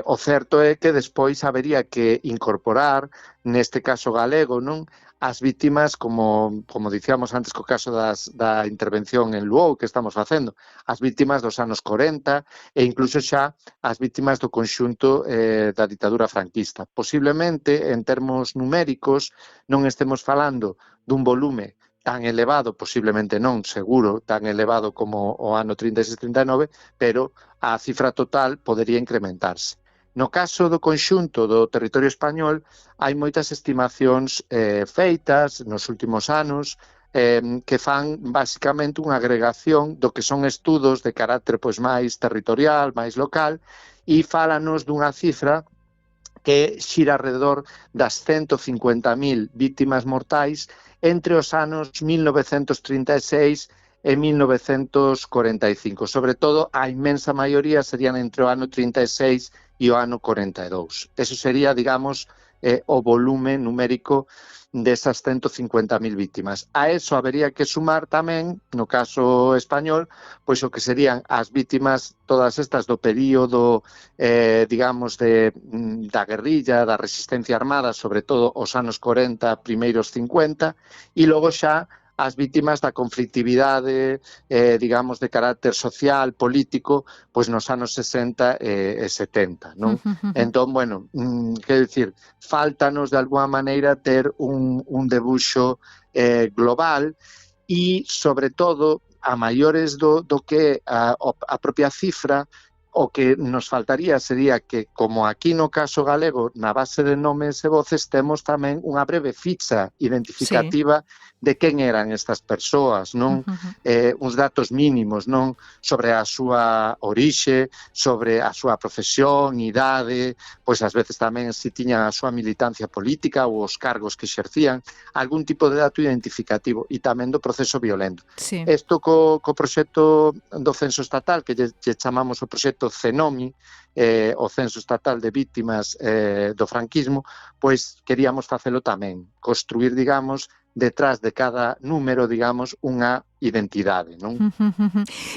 O certo é que despois habería que incorporar, neste caso galego, non, as vítimas, como dicíamos antes co caso da intervención en Luou que estamos facendo, as vítimas dos anos 40 e incluso xa as vítimas do conxunto da ditadura franquista. Posiblemente, en termos numéricos, non estemos falando dun volume tan elevado, posiblemente non, seguro, tan elevado como o ano 36-39, pero a cifra total podería incrementarse. No caso do conxunto do territorio español, hai moitas estimacións feitas nos últimos anos que fan basicamente unha agregación do que son estudos de carácter pois máis territorial, máis local, e fálanos dunha cifra que xira alrededor das 150.000 vítimas mortais entre os anos 1936 e 1945. Sobre todo, a inmensa maioría serían entre o ano 36 e o ano 42. Eso sería, digamos, o volume numérico desas 150.000 vítimas. A eso habería que sumar tamén, no caso español, pois o que serían as vítimas todas estas do período, digamos, da guerrilla, da resistencia armada, sobre todo os anos 40, primeiros 50, e logo xa as vítimas da conflictividade, digamos, de carácter social, político, pois nos anos 60 e 70, non? Entón, bueno, quero dicir, faltanos de alguma maneira ter un debuxo global e, sobre todo, a maiores do que a propia cifra, o que nos faltaría sería que, como aquí no caso galego, na base de Nomes e Voces, temos tamén unha breve ficha identificativa de quen eran estas persoas, non? Uns datos mínimos, non? Sobre a súa orixe, sobre a súa profesión, idade, pois ás veces tamén se tiñan a súa militancia política ou os cargos que exercían, algún tipo de dato identificativo e tamén do proceso violento. Isto co proxecto do censo estatal, que lle chamamos o proxecto CENOMI, o Censo Estatal de Vítimas do Franquismo, pois queríamos facelo tamén, construir, digamos, detrás de cada número, digamos, unha identidade, non?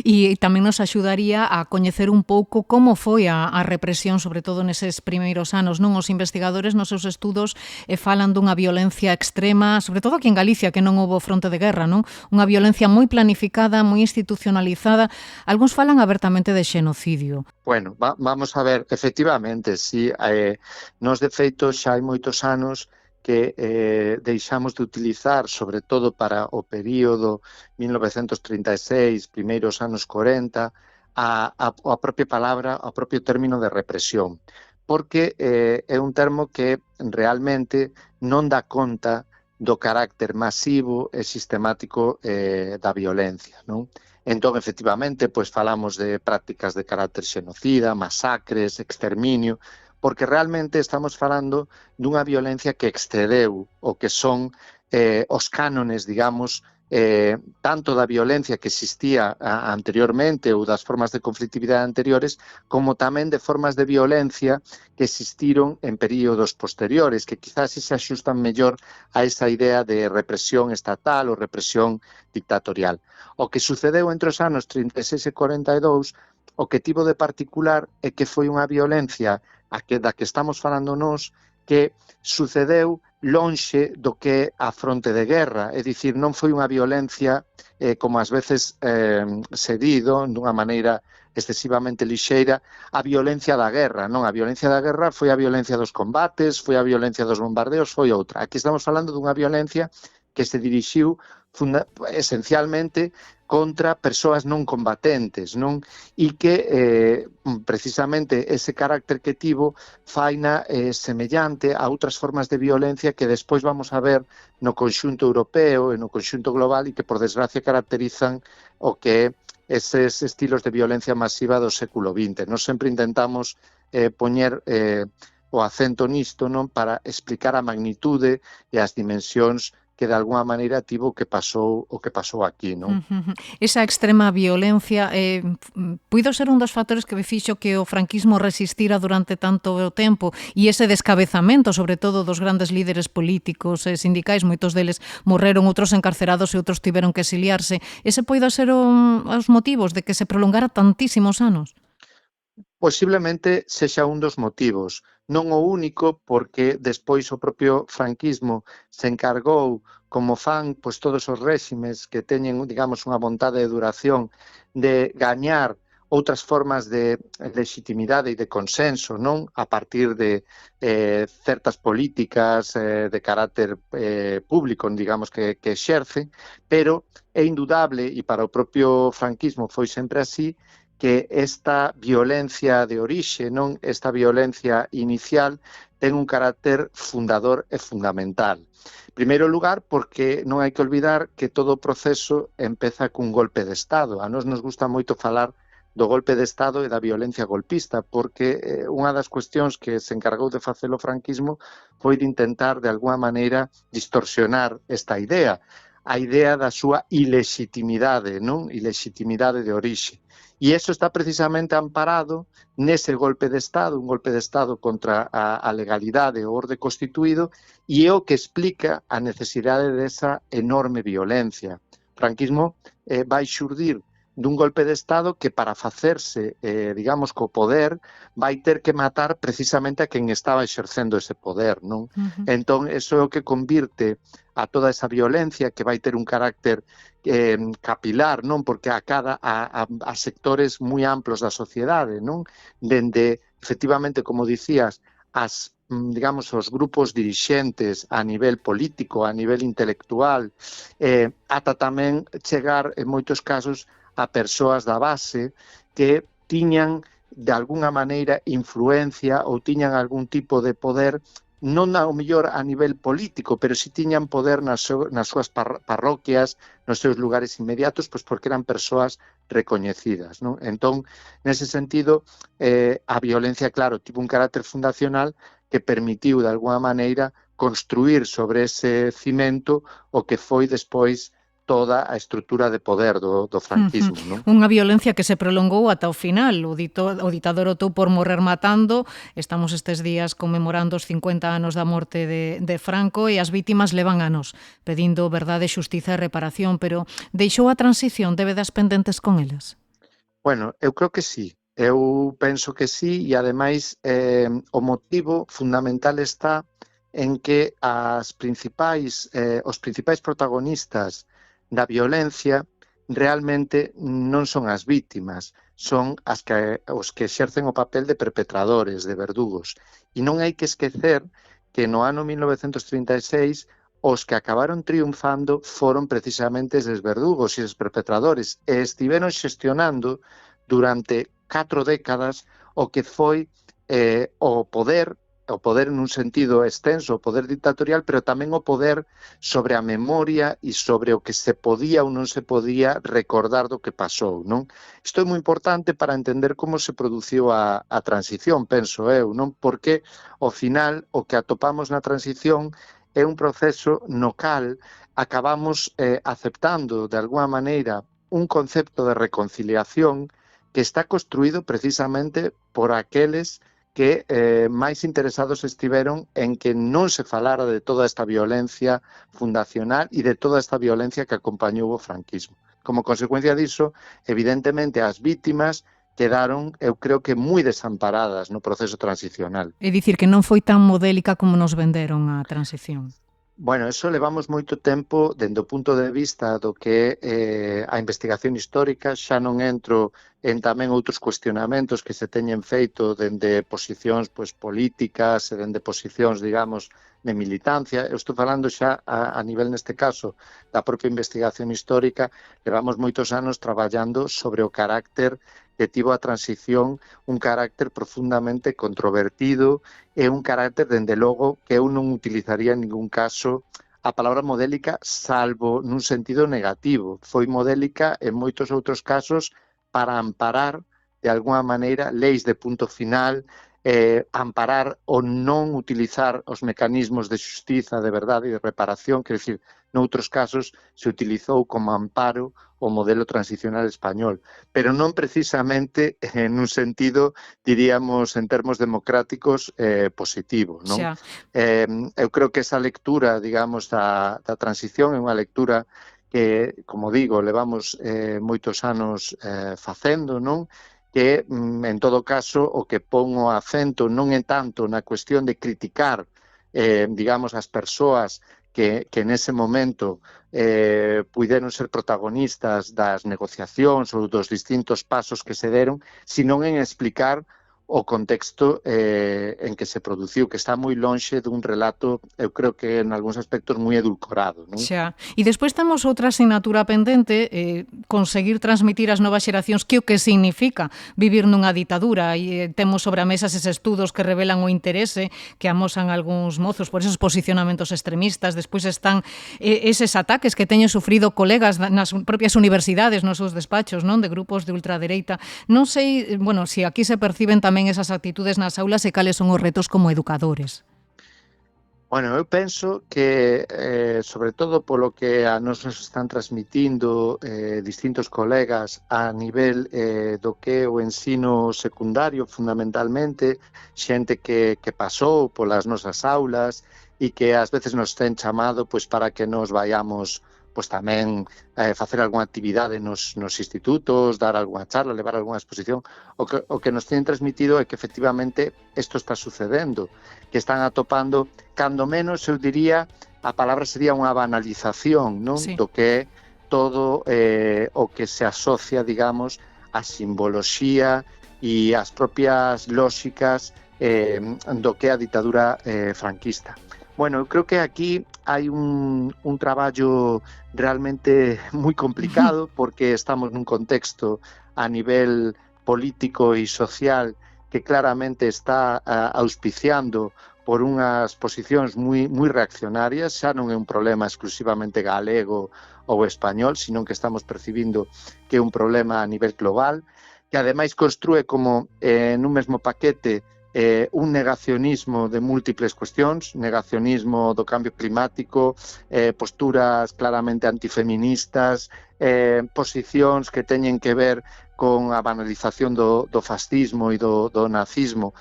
E tamén nos axudaría a coñecer un pouco como foi a represión, sobre todo neses primeiros anos, non? Os investigadores nos seus estudos falan dunha violencia extrema, sobre todo aquí en Galicia, que non houbo fronte de guerra, non? Unha violencia moi planificada, moi institucionalizada. Algúns falan abertamente de xenocidio. Bueno, vamos a ver, efectivamente, si nos de feito xa hai moitos anos que deixamos de utilizar, sobre todo para o período 1936, primeiros anos 40, a propia palabra, o propio término de represión, porque é un termo que realmente non dá conta do carácter masivo e sistemático da violencia, non? Entón, efectivamente, pois falamos de prácticas de carácter xenocida, masacres, exterminio, porque realmente estamos falando dunha violencia que excedeu o que son os cánones, digamos, tanto da violencia que existía anteriormente ou das formas de conflictividade anteriores, como tamén de formas de violencia que existiron en períodos posteriores, que quizás se axustan mellor a esa idea de represión estatal ou represión dictatorial. O que sucedeu entre os anos 36 e 42, o que tivo de particular é que foi unha violencia da que estamos falando nós, que sucedeu lonxe do que a fronte de guerra, é dicir, non foi unha violencia como ás veces se dido, dunha maneira excesivamente lixeira, a violencia da guerra, non? A violencia da guerra foi a violencia dos combates, foi a violencia dos bombardeos, foi outra. Aquí estamos falando dunha violencia que se dirixiu esencialmente contra persoas non combatentes, non? E que precisamente ese carácter que tivo faina semellante a outras formas de violencia que despois vamos a ver no conxunto europeo e no conxunto global e que por desgracia caracterizan o que é eses estilos de violencia masiva do século XX. Nos sempre intentamos poñer o acento nisto, non, para explicar a magnitude e as dimensións que de alguna maneira tivo o que pasou aquí, non? Esa extrema violencia puido ser un dos factores que fixo que o franquismo resistira durante tanto tempo e ese descabezamento, sobre todo dos grandes líderes políticos e sindicais, moitos deles morreron, outros encarcerados e outros tiveron que exiliarse. Ese poido ser os motivos de que se prolongara tantísimos anos? Posiblemente sexa un dos motivos, non o único, porque despois o propio franquismo se encargou, como fan pois todos os réximes que teñen, digamos, unha vontade de duración, de gañar outras formas de legitimidade e de consenso, non? A partir de certas políticas de carácter público, digamos, que exerce, pero é indudable, e para o propio franquismo foi sempre así, que esta violencia de orixe, non, esta violencia inicial, ten un carácter fundador e fundamental. En primeiro lugar, porque non hai que olvidar que todo o proceso empeza cun golpe de Estado. A nós nos gusta moito falar do golpe de Estado e da violencia golpista, porque unha das cuestións que se encargou de facer o franquismo foi de intentar, de alguna maneira, distorsionar esta idea, a idea da súa ilegitimidade, non? Ilegitimidade de orixe. E iso está precisamente amparado nese golpe de Estado, un golpe de Estado contra a legalidade e o orde constituído, e é o que explica a necesidade desa enorme violencia. O franquismo vai xurdir dun golpe de Estado que para facerse, digamos, co poder, vai ter que matar precisamente a quen estaba exercendo ese poder, non? Entón, iso é o que convirte a toda esa violencia que vai ter un carácter capilar, non? Porque a sectores moi amplos da sociedade, non? Dende, efectivamente, como dicías, digamos, os grupos dirixentes a nivel político, a nivel intelectual, ata tamén chegar, en moitos casos, a persoas da base que tiñan, de alguna maneira, influencia ou tiñan algún tipo de poder, non ao mellor a nivel político, pero si tiñan poder nas súas parroquias, nos seus lugares inmediatos, pois porque eran persoas recoñecidas, non? Entón, nese sentido, a violencia, claro, tivo un carácter fundacional que permitiu, de alguna maneira, construir sobre ese cimento o que foi despois toda a estrutura de poder do franquismo. Non? Unha violencia que se prolongou ata o final. O ditador optou por morrer matando. Estamos estes días conmemorando os 50 anos da morte de Franco e as vítimas levan anos pedindo verdade, xustiza e reparación, pero deixou a transición débedas pendentes con elas? Bueno, eu creo que sí. Eu penso que sí e, ademais, o motivo fundamental está en que os principais protagonistas da violencia realmente non son as vítimas, son os que exercen o papel de perpetradores, de verdugos. E non hai que esquecer que no ano 1936 os que acabaron triunfando foron precisamente eses verdugos e eses perpetradores e estiveron xestionando durante 4 décadas o que foi o poder nun sentido extenso, o poder dictatorial, pero tamén o poder sobre a memoria e sobre o que se podía ou non se podía recordar do que pasou, non? Isto é moi importante para entender como se produciu a transición, penso eu, non? Porque, ao final, o que atopamos na transición é un proceso no cal acabamos aceptando, de alguma maneira, un concepto de reconciliación que está construído precisamente por aqueles que máis interesados estiveron en que non se falara de toda esta violencia fundacional e de toda esta violencia que acompañou o franquismo. Como consecuencia diso, evidentemente, as vítimas quedaron, eu creo que moi desamparadas no proceso transicional. É dicir, que non foi tan modélica como nos venderon a transición. Bueno, eso levamos moito tempo dende o punto de vista do que a investigación histórica. Xa non entro en tamén outros cuestionamentos que se teñen feito dende posicións políticas e dende posicións, digamos, de militancia. Eu estou falando xa a nivel, neste caso, da propia investigación histórica. Levamos moitos anos traballando sobre o carácter que tivo a transición, un carácter profundamente controvertido e un carácter, dende logo, que eu non utilizaría en ningún caso a palabra modélica, salvo nun sentido negativo. Foi modélica en moitos outros casos para amparar, de alguma maneira, leis de punto final, amparar ou non utilizar os mecanismos de xustiza, de verdade e de reparación, quer dizer, noutros casos se utilizou como amparo o modelo transicional español, pero non precisamente en un sentido, diríamos, en termos democráticos, positivo, non? Eu creo que esa lectura, digamos, da transición é unha lectura que, como digo, levamos moitos anos facendo, non? Que, en todo caso, o que pon o acento non é tanto na cuestión de criticar, digamos, as persoas que nese momento puideron ser protagonistas das negociacións ou dos distintos pasos que se deron, sino en explicar o contexto en que se produciu, que está moi lonxe dun relato, eu creo que en algúns aspectos moi edulcorado, non? Xa. E despois temos outra asignatura pendente, conseguir transmitir ás novas xeracións que o que significa vivir nunha ditadura, e temos sobre a mesa eses estudos que revelan o interese que amosan algúns mozos por esos posicionamentos extremistas. Despois están eses ataques que teñen sufrido colegas nas propias universidades, nos seus despachos, non? De grupos de ultradereita. Non sei, bueno, se aquí se perciben tamén esas actitudes nas aulas e cales son os retos como educadores. Bueno, eu penso que, sobre todo polo que a nos están transmitindo distintos colegas a nivel do que o ensino secundario, fundamentalmente, xente que pasou polas nosas aulas e que ás veces nos ten chamado para que nos vayamos tamén facer algunha actividade nos institutos, dar algunha charla, levar algunha exposición. O que nos teñen transmitido é que efectivamente isto está sucedendo, que están atopando, cando menos eu diría, a palabra sería unha banalización, non? Sí. Do que é todo o que se asocia, digamos, a simboloxía e as propias lóxicas do que é a ditadura franquista. Bueno, eu creo que aquí hai un traballo realmente moi complicado porque estamos nun contexto a nivel político e social que claramente está auspiciando por unhas posicións moi reaccionarias. Xa non é un problema exclusivamente galego ou español, sino que estamos percibindo que é un problema a nivel global, que ademais construe como nun mesmo paquete un negacionismo de múltiples cuestións, negacionismo do cambio climático, posturas claramente antifeministas, posicións que teñen que ver con a banalización do fascismo e do nazismo,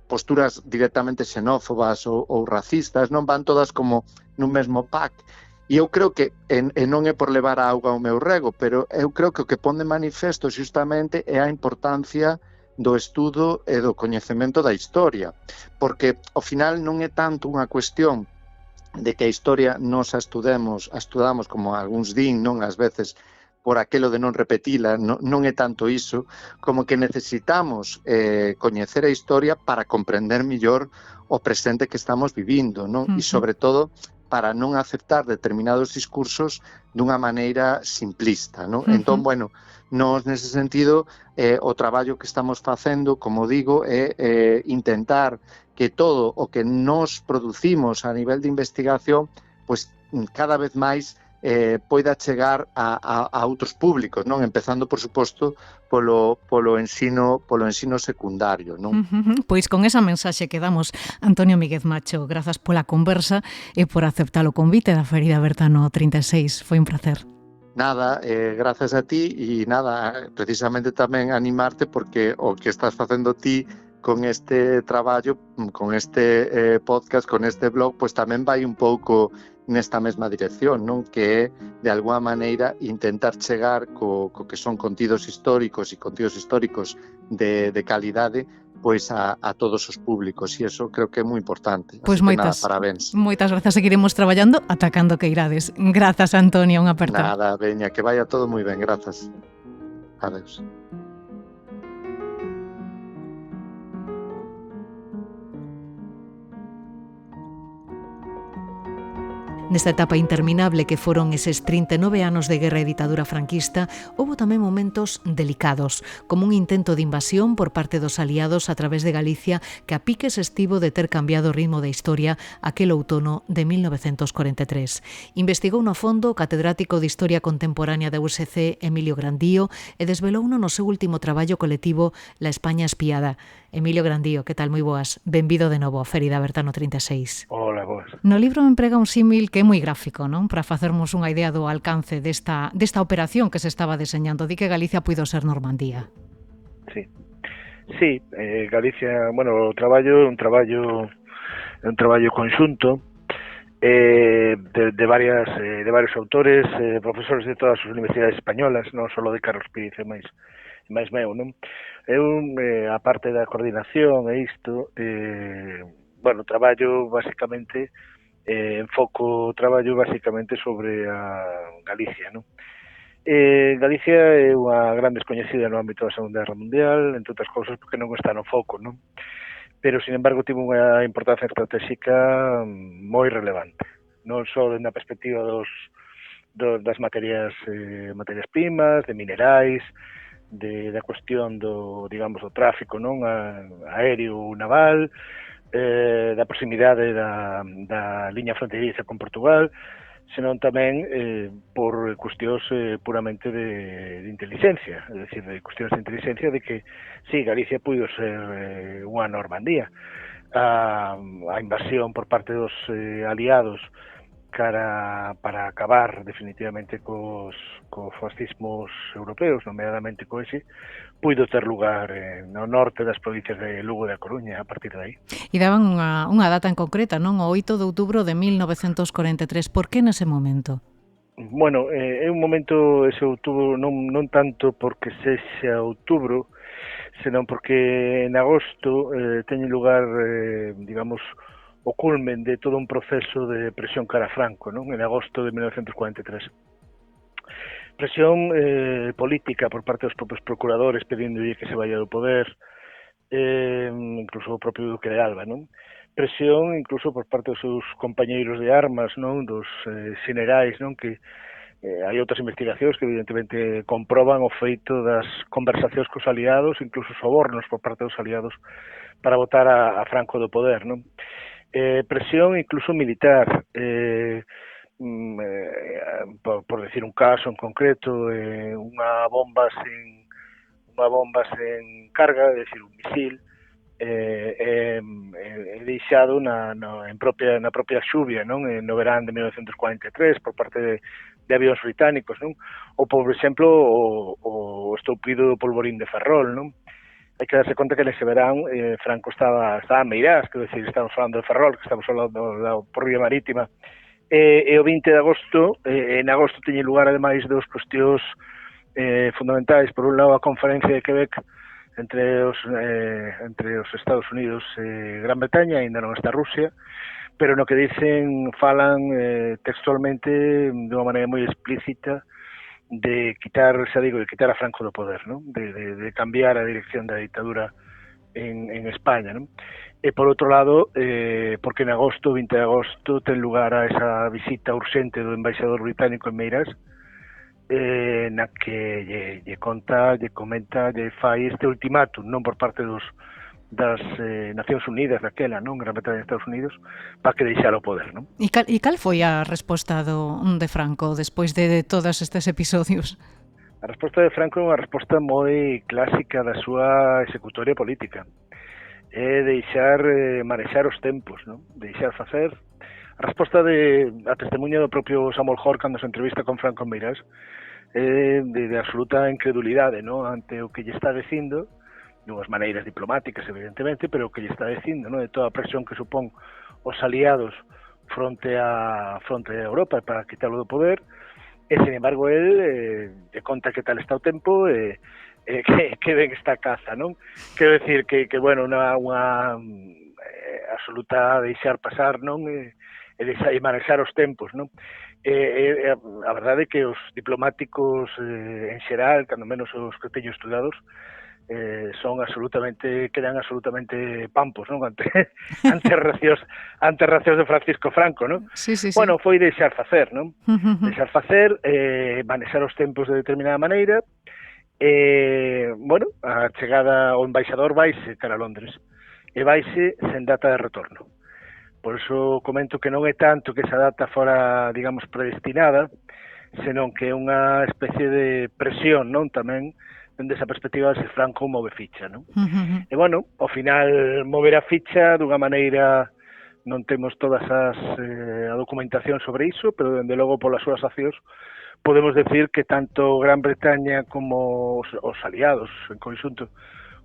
posturas directamente xenófobas ou racistas, non van todas como nun mesmo pack. E eu creo que, non é por levar a auga ao meu rego, pero eu creo que o que pon de manifesto xustamente é a importancia do estudo e do coñecemento da historia, porque ao final non é tanto unha cuestión de que a historia nos a estudamos como algúns din, non ás veces por aquelo de non repetila, non é tanto iso, como que necesitamos coñecer a historia para comprender mellor o presente que estamos vivindo, non? E sobre todo para non aceptar determinados discursos dunha maneira simplista, non? Entón, bueno, nos nese sentido, o traballo que estamos facendo, como digo, é intentar que todo o que nos producimos a nivel de investigación, pues cada vez máis poida chegar a outros públicos, non? Empezando, por suposto, polo ensino secundario, non? Pois con esa mensaxe que damos, Antonio Míguez Macho, grazas pola conversa e por aceptar o convite da Ferida Aberta no 36. Foi un placer. Nada, grazas a ti e nada, precisamente tamén animarte porque o que estás facendo ti con este traballo, con este podcast, con este blog, pues tamén vai un pouco nesta mesma dirección, non? Que é, de alguma maneira, intentar chegar co que son contidos históricos e contidos históricos de calidade, pois a todos os públicos, e eso creo que é moi importante. Pois moitas grazas, seguiremos traballando atacando que irades. Grazas, Antonio, unha aperta. Nada, veña, que vaya todo moi ben, grazas. Adeus. Nesta etapa interminable que foron eses 39 anos de guerra e ditadura franquista, houbo tamén momentos delicados, como un intento de invasión por parte dos aliados a través de Galicia que a piques estivo de ter cambiado o ritmo da historia aquel outono de 1943. Investigou no fondo o catedrático de Historia Contemporánea da USC, Emilio Grandío, e desvelouno no seu último traballo colectivo La España espiada. Emilio Grandío, que tal? Moi boas. Benvido de novo a Ferida Aberta no 36. Hola, boas. No libro emprega un símil que é moi gráfico, non? Para facermos unha idea do alcance desta operación que se estaba deseñando. Di que Galicia puido ser Normandía. Sí, Galicia, bueno, o traballo é un traballo conxunto de varios autores, profesores de todas as universidades españolas, non só de Carlos Píriz e máis meu, non? Eu, a parte da coordinación e isto, bueno, traballo basicamente enfoco o traballo basicamente sobre a Galicia, non? Galicia é unha gran descoñecida no ámbito da Segunda Guerra Mundial, entre outras cousas porque non está no foco, non? Pero, sin embargo, tivo unha importancia estratégica moi relevante, non só na perspectiva das materias primas, de minerais, da cuestión do, digamos, do tráfico, non, aéreo, naval, da proximidade da liña fronteiriza con Portugal, senón tamén por cuestións puramente de inteligencia, é dicir, de cuestións de inteligencia de que, sí, Galicia puido ser unha Normandía. A invasión por parte dos aliados para acabar definitivamente cos fascismos europeos, nomeadamente co ese, puido ter lugar no norte das provincias de Lugo e da Coruña a partir de aí. E daban unha data en concreta, non? O 8 de outubro de 1943. Por que nese momento? Bueno, é un momento ese outubro non tanto porque sexa outubro, senón porque en agosto teñen lugar, digamos, o culmen de todo un proceso de presión cara a Franco, non? En agosto de 1943. Presión política por parte dos propios procuradores pedindo que se vaya do poder, incluso o propio Duque de Alba, non? Presión incluso por parte dos seus compañeiros de armas, non? Dos xenerais, non? Que hai outras investigacións que evidentemente comproban o feito das conversacións cos aliados, incluso sobornos por parte dos aliados para botar a Franco do poder, non? Presión incluso militar, por decir un caso en concreto, unha bomba sen carga, é dicir, un misil deixado na propia xuvia, non? No verán de 1943 por parte de avións británicos, non? Ou, por exemplo, o estoupido do polvorín de Ferrol, non? Hai que darse conta que nese verán Franco estaba a Meirás, quero dicir, estamos falando de Ferrol, que estamos falando por vía marítima, e o 20 de agosto, en agosto teñen lugar, ademais, dos cuestións fundamentais. Por un lado, a conferencia de Quebec entre os Estados Unidos e Gran Bretaña, ainda non está Rusia, pero no que dicen, falan textualmente dunha maneira moi explícita de quitar a Franco do poder, ¿no? De cambiar a dirección da ditadura en España, ¿no? E por outro lado, porque en agosto, 20 de agosto, ten lugar a esa visita urxente do embaixador británico en Meirás, na que lle comenta, lle fai este ultimátum, non por parte das Nacións Unidas daquela, non? Gran Bretaña e Estados Unidos, para que deixara o poder, non? E cal foi a resposta de Franco despois de todos estes episodios? A resposta de Franco é unha resposta moi clásica da súa executoria política. É deixar manexar os tempos, non? Deixar facer. A resposta a testemunha do propio Samuel Hort cando se entrevista con Franco en Meirás de absoluta incredulidade, non? Ante o que lle está dicindo, dunhas maneiras diplomáticas, evidentemente, pero o que lle está dicindo, non? De toda a presión que supón os aliados fronte a Europa para quitarlo do poder, e, sin embargo, el lle conta que tal está o tempo e que ben está a caza, non? Quero decir que bueno, unha absoluta deixar pasar, non? E manexar os tempos, non? A verdade é que os diplomáticos en xeral, cando menos os que teño estudados, quedan absolutamente pampos, non? Ante reaccións de Francisco Franco, non? Sí. Bueno, foi deixar facer, non? Deixar facer, manexar os tempos de determinada maneira. Bueno, a chegada, o embaixador vaise cara a Londres e vaise sen data de retorno. Por iso comento que non é tanto que esa data fora, digamos, predestinada, senón que é unha especie de presión, non? Tamén, dende esa perspectiva de se Franco move ficha, non? E, bueno, ao final, mover a ficha dunha maneira, non temos todas a documentación sobre iso, pero, dende logo, polas súas accións, podemos decir que tanto Gran Bretaña como os aliados, en conxunto,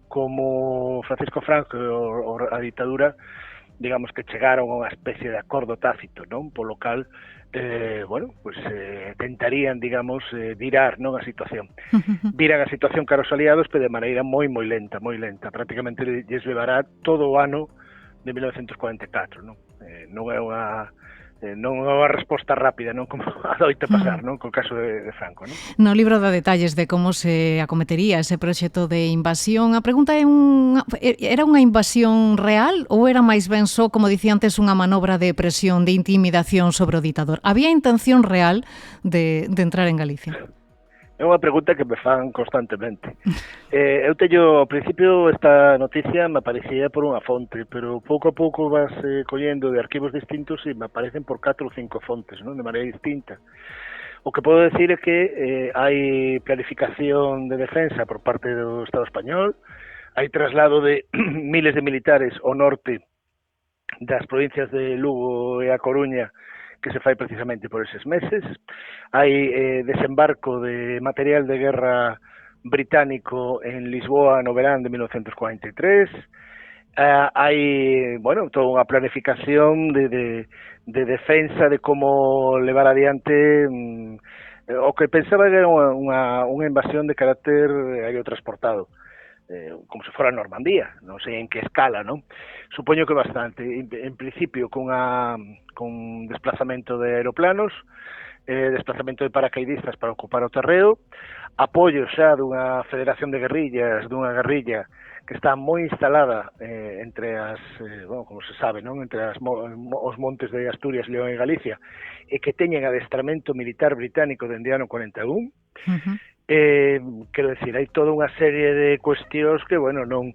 como Francisco Franco e a ditadura, digamos que chegaron a unha especie de acordo tácito, non? Polo cal, bueno, pues tentarían, digamos, virar, non, a situación. Viran a situación cara aos aliados, pero de maneira moi lenta. Prácticamente lles levará todo o ano de 1944, non? Non é unha resposta rápida, non, como adoita pasar, non, co caso de Franco, non? No libro dá detalles de como se acometería ese proxecto de invasión. A pregunta é era unha invasión real ou era máis ben só, como dicía antes, unha manobra de presión, de intimidación sobre o ditador? Había intención real de entrar en Galicia? É unha pregunta que me fan constantemente. Eu teño, ao principio, esta noticia me aparecía por unha fonte, pero pouco a pouco vas collendo de arquivos distintos e me aparecen por 4 ou 5 fontes, non? De maneira distinta. O que podo decir é que hai planificación de defensa por parte do Estado español, hai traslado de miles de militares ao norte das provincias de Lugo e A Coruña, que se fai precisamente por eses meses. Hai desembarco de material de guerra británico en Lisboa no verán de 1943. Hai, bueno, toda unha planificación de defensa de como levar adiante o que pensaba que era unha invasión de carácter aerotransportado, como se fora a Normandía, non sei en que escala, non? Supoño que bastante. En principio, con desplazamento de aeroplanos, desplazamento de paracaidistas para ocupar o terreo, apoio xa dunha federación de guerrillas, dunha guerrilla que está moi instalada entre bueno, como se sabe, non? Entre os montes de Asturias, León e Galicia, e que teñen adestramento militar británico dende ano 41. Quero decir, hai toda unha serie de cuestións que, bueno, non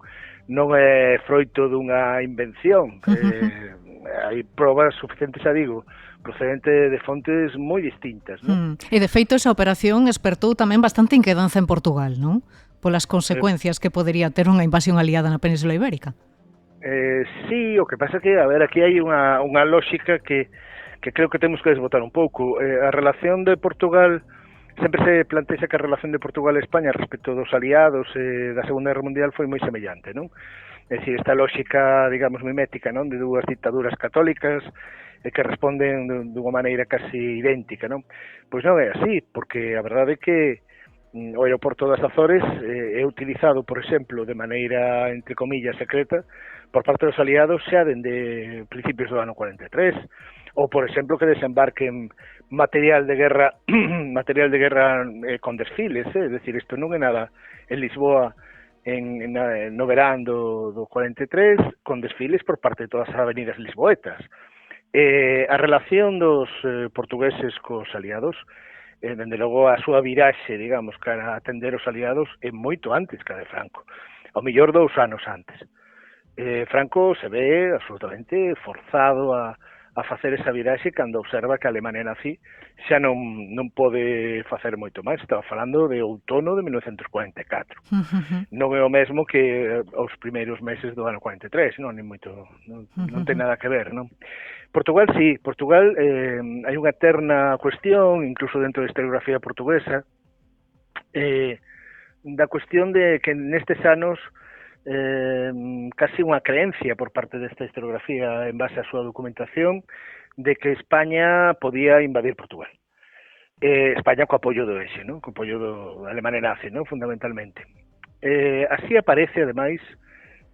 é froito dunha invención. Hai probas suficientes, xa digo, procedente de fontes moi distintas, non? E, de feito, esa operación espertou tamén bastante inquedanza en Portugal, non? Polas consecuencias que podería ter unha invasión aliada na Península Ibérica. Sí, o que pasa que, a ver, aquí hai unha lógica que creo que temos que desbotar un pouco. A relación de Portugal, sempre se plantexa que a relación de Portugal e España respecto dos aliados da Segunda Guerra Mundial foi moi semellante, non? É dicir, esta lógica, digamos, mimética, non? De dúas dictaduras católicas que responden dunha maneira casi idéntica, non? Pois non é así, porque a verdade é que o aeroporto das Azores é utilizado, por exemplo, de maneira, entre comillas, secreta, por parte dos aliados xa dende principios do ano 43, ou, por exemplo, que desembarquen material de guerra con desfiles, é dicir, isto non é nada en Lisboa no verán do 43, con desfiles por parte de todas as avenidas lisboetas. A relación dos portugueses cos aliados, dende logo a súa viraxe, digamos, cara a atender os aliados é moito antes que a de Franco, ao mellor 2 anos antes. Franco se ve absolutamente forzado a facer esa viraxe cando observa que a Alemania nazi xa non pode facer moito máis. Estaba falando de outono de 1944. Non é o mesmo que os primeiros meses do ano 43, non ten nada que ver, non? Portugal, sí. Portugal hai unha eterna cuestión, incluso dentro da historiografía portuguesa, da cuestión de que nestes anos casi unha creencia por parte desta historiografía en base á súa documentación de que España podía invadir Portugal. España co apoio do Eixe, co apoio do Alemania nazi, fundamentalmente. Así aparece, ademais,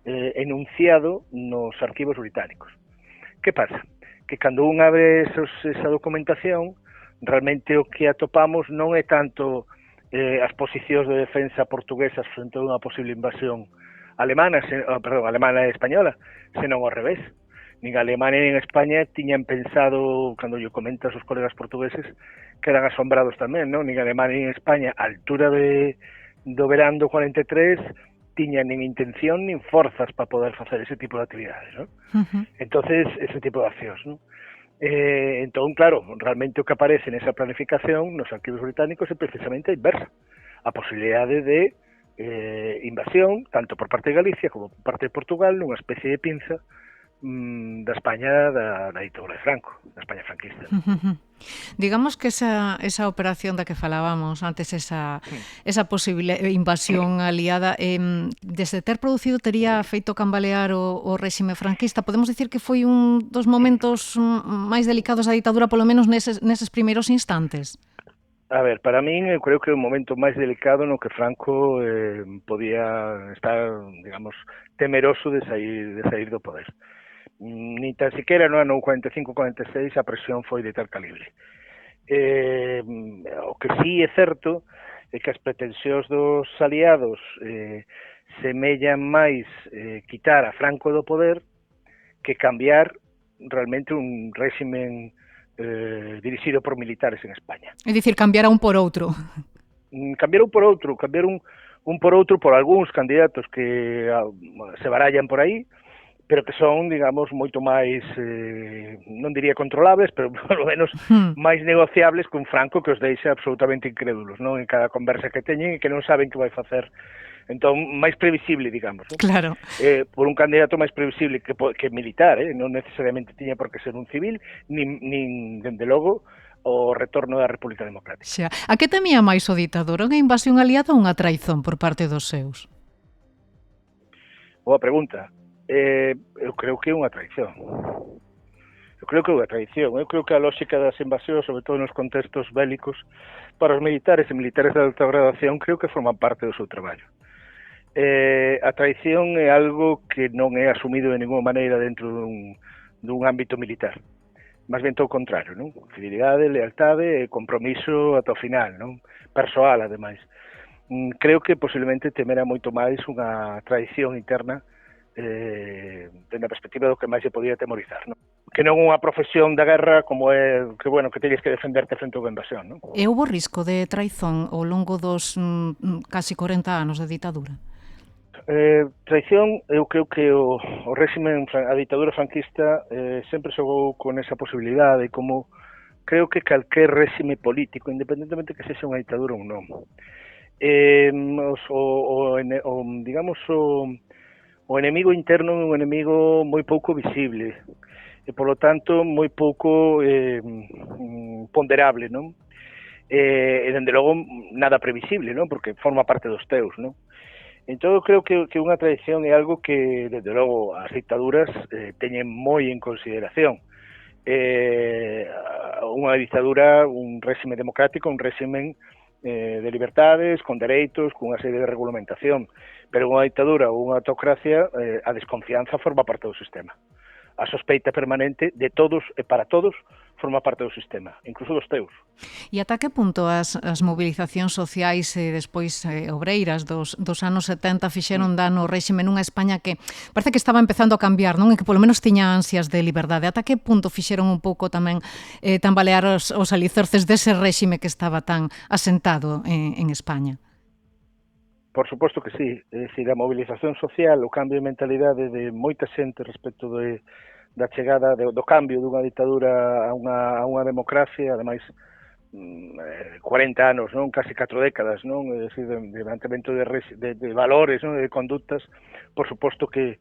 enunciado nos arquivos británicos. Que pasa? Que cando un abre esa documentación, realmente o que atopamos non é tanto as posicións de defensa portuguesas frente a unha posible invasión alemana e española, senón ao revés. Nin Alemania nin España tiñan pensado, cando yo comentas os colegas portugueses, que eran asombrados tamén, non? Nin Alemania nin España, a altura do verán do 43, tiñan nin intención nin forzas para poder facer ese tipo de actividades, non? Entonces, ese tipo de accións, non? Entón, claro, realmente o que aparece nesa planificación nos arquivos británicos é precisamente a inversa. A posibilidade de invasión, tanto por parte de Galicia como por parte de Portugal, nunha especie de pinza da España da ditadura de Franco, da España franquista. Digamos que esa operación da que falábamos antes, esa posible invasión aliada, desde ter producido tería feito cambalear o réxime franquista. Podemos dicir que foi un dos momentos máis delicados da ditadura, polo menos neses primeiros instantes? A ver, para min eu creo que é o momento máis delicado no que Franco podía estar, digamos, temeroso de sair do poder. Ni tan siquiera no ano 45-46 a presión foi de tal calibre. O que sí é certo é que as pretensións dos aliados semellan máis quitar a Franco do poder que cambiar realmente un réximen dirixido por militares en España. É dicir, cambiar a un por outro. Cambiar un por outro por algúns candidatos que se barallan por aí, pero que son, digamos, moito máis, non diría controlables, pero polo menos máis negociables que un Franco que os deixa absolutamente incrédulos, non? En cada conversa que teñen e que non saben que vai facer. Entón, máis previsible, digamos. Non? Claro. Por un candidato máis previsible que militar, non necesariamente tiña por que ser un civil, nin dende logo, o retorno da República Democrática. Xa. A que temía máis o ditador? Unha invasión aliada ou unha traizón por parte dos seus? Boa pregunta. Eu creo que é unha traición. Eu creo que a lógica das invasións, sobre todo nos contextos bélicos, para os militares e militares de alta gradación, creo que forman parte do seu traballo. A traición é algo que non é asumido de ninguna maneira dentro dun ámbito militar. Más ben todo o contrario, non? Fidelidade, lealtade e compromiso ata o final, non? Persoal, ademais. Creo que posiblemente temera moito máis unha traición interna dende a perspectiva do que máis se podía temorizar, non? Que non unha profesión da guerra como é que teñes que defenderte frente a unha invasión, non? E houbo risco de traizón ao longo dos casi 40 anos de ditadura? Traición, eu creo que o réximen, a ditadura franquista sempre xogou con esa posibilidade, como creo que calquer réxime político, independentemente que sexa unha ditadura ou non. Digamos, o enemigo interno é un enemigo moi pouco visible, e, polo tanto, moi pouco ponderable, non? E, dende logo, nada previsible, non? Porque forma parte dos teus, non? Entón, eu creo que unha tradición é algo que, desde logo, as dictaduras teñen moi en consideración. Unha dictadura, un réxime democrático, un réxime de libertades, con dereitos, cunha serie de regulamentación, pero unha dictadura ou unha autocracia, a desconfianza forma parte do sistema. A sospeita permanente de todos e para todos forma parte do sistema, incluso dos teus. E ata que punto as mobilizacións sociais e despois obreiras dos anos 70 fixeron dano ao réxime nunha España que parece que estaba empezando a cambiar, non? E que polo menos tiña ansias de liberdade. Ata que punto fixeron un pouco tamén tambalear os alicerces dese réxime que estaba tan asentado en España? Por suposto que sí, é dicir, a mobilización social, o cambio de mentalidade de moita xente respecto da chegada do cambio dunha ditadura a unha democracia, ademais 40 anos, non, casi 4 décadas, non, é dicir, de mantemento de valores, non, de conductas, por suposto que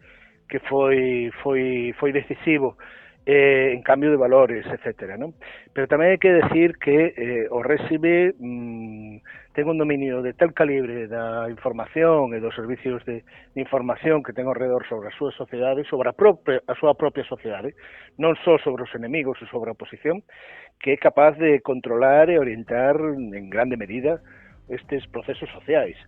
foi decisivo en cambio de valores, etcétera, non? Pero tamén hai que decir que o réxime ten un dominio de tal calibre da información e dos servicios de información que ten ao redor sobre as súas sociedades, sobre a súa propia sociedade, non só sobre os enemigos e sobre a oposición, que é capaz de controlar e orientar en grande medida estes procesos sociais.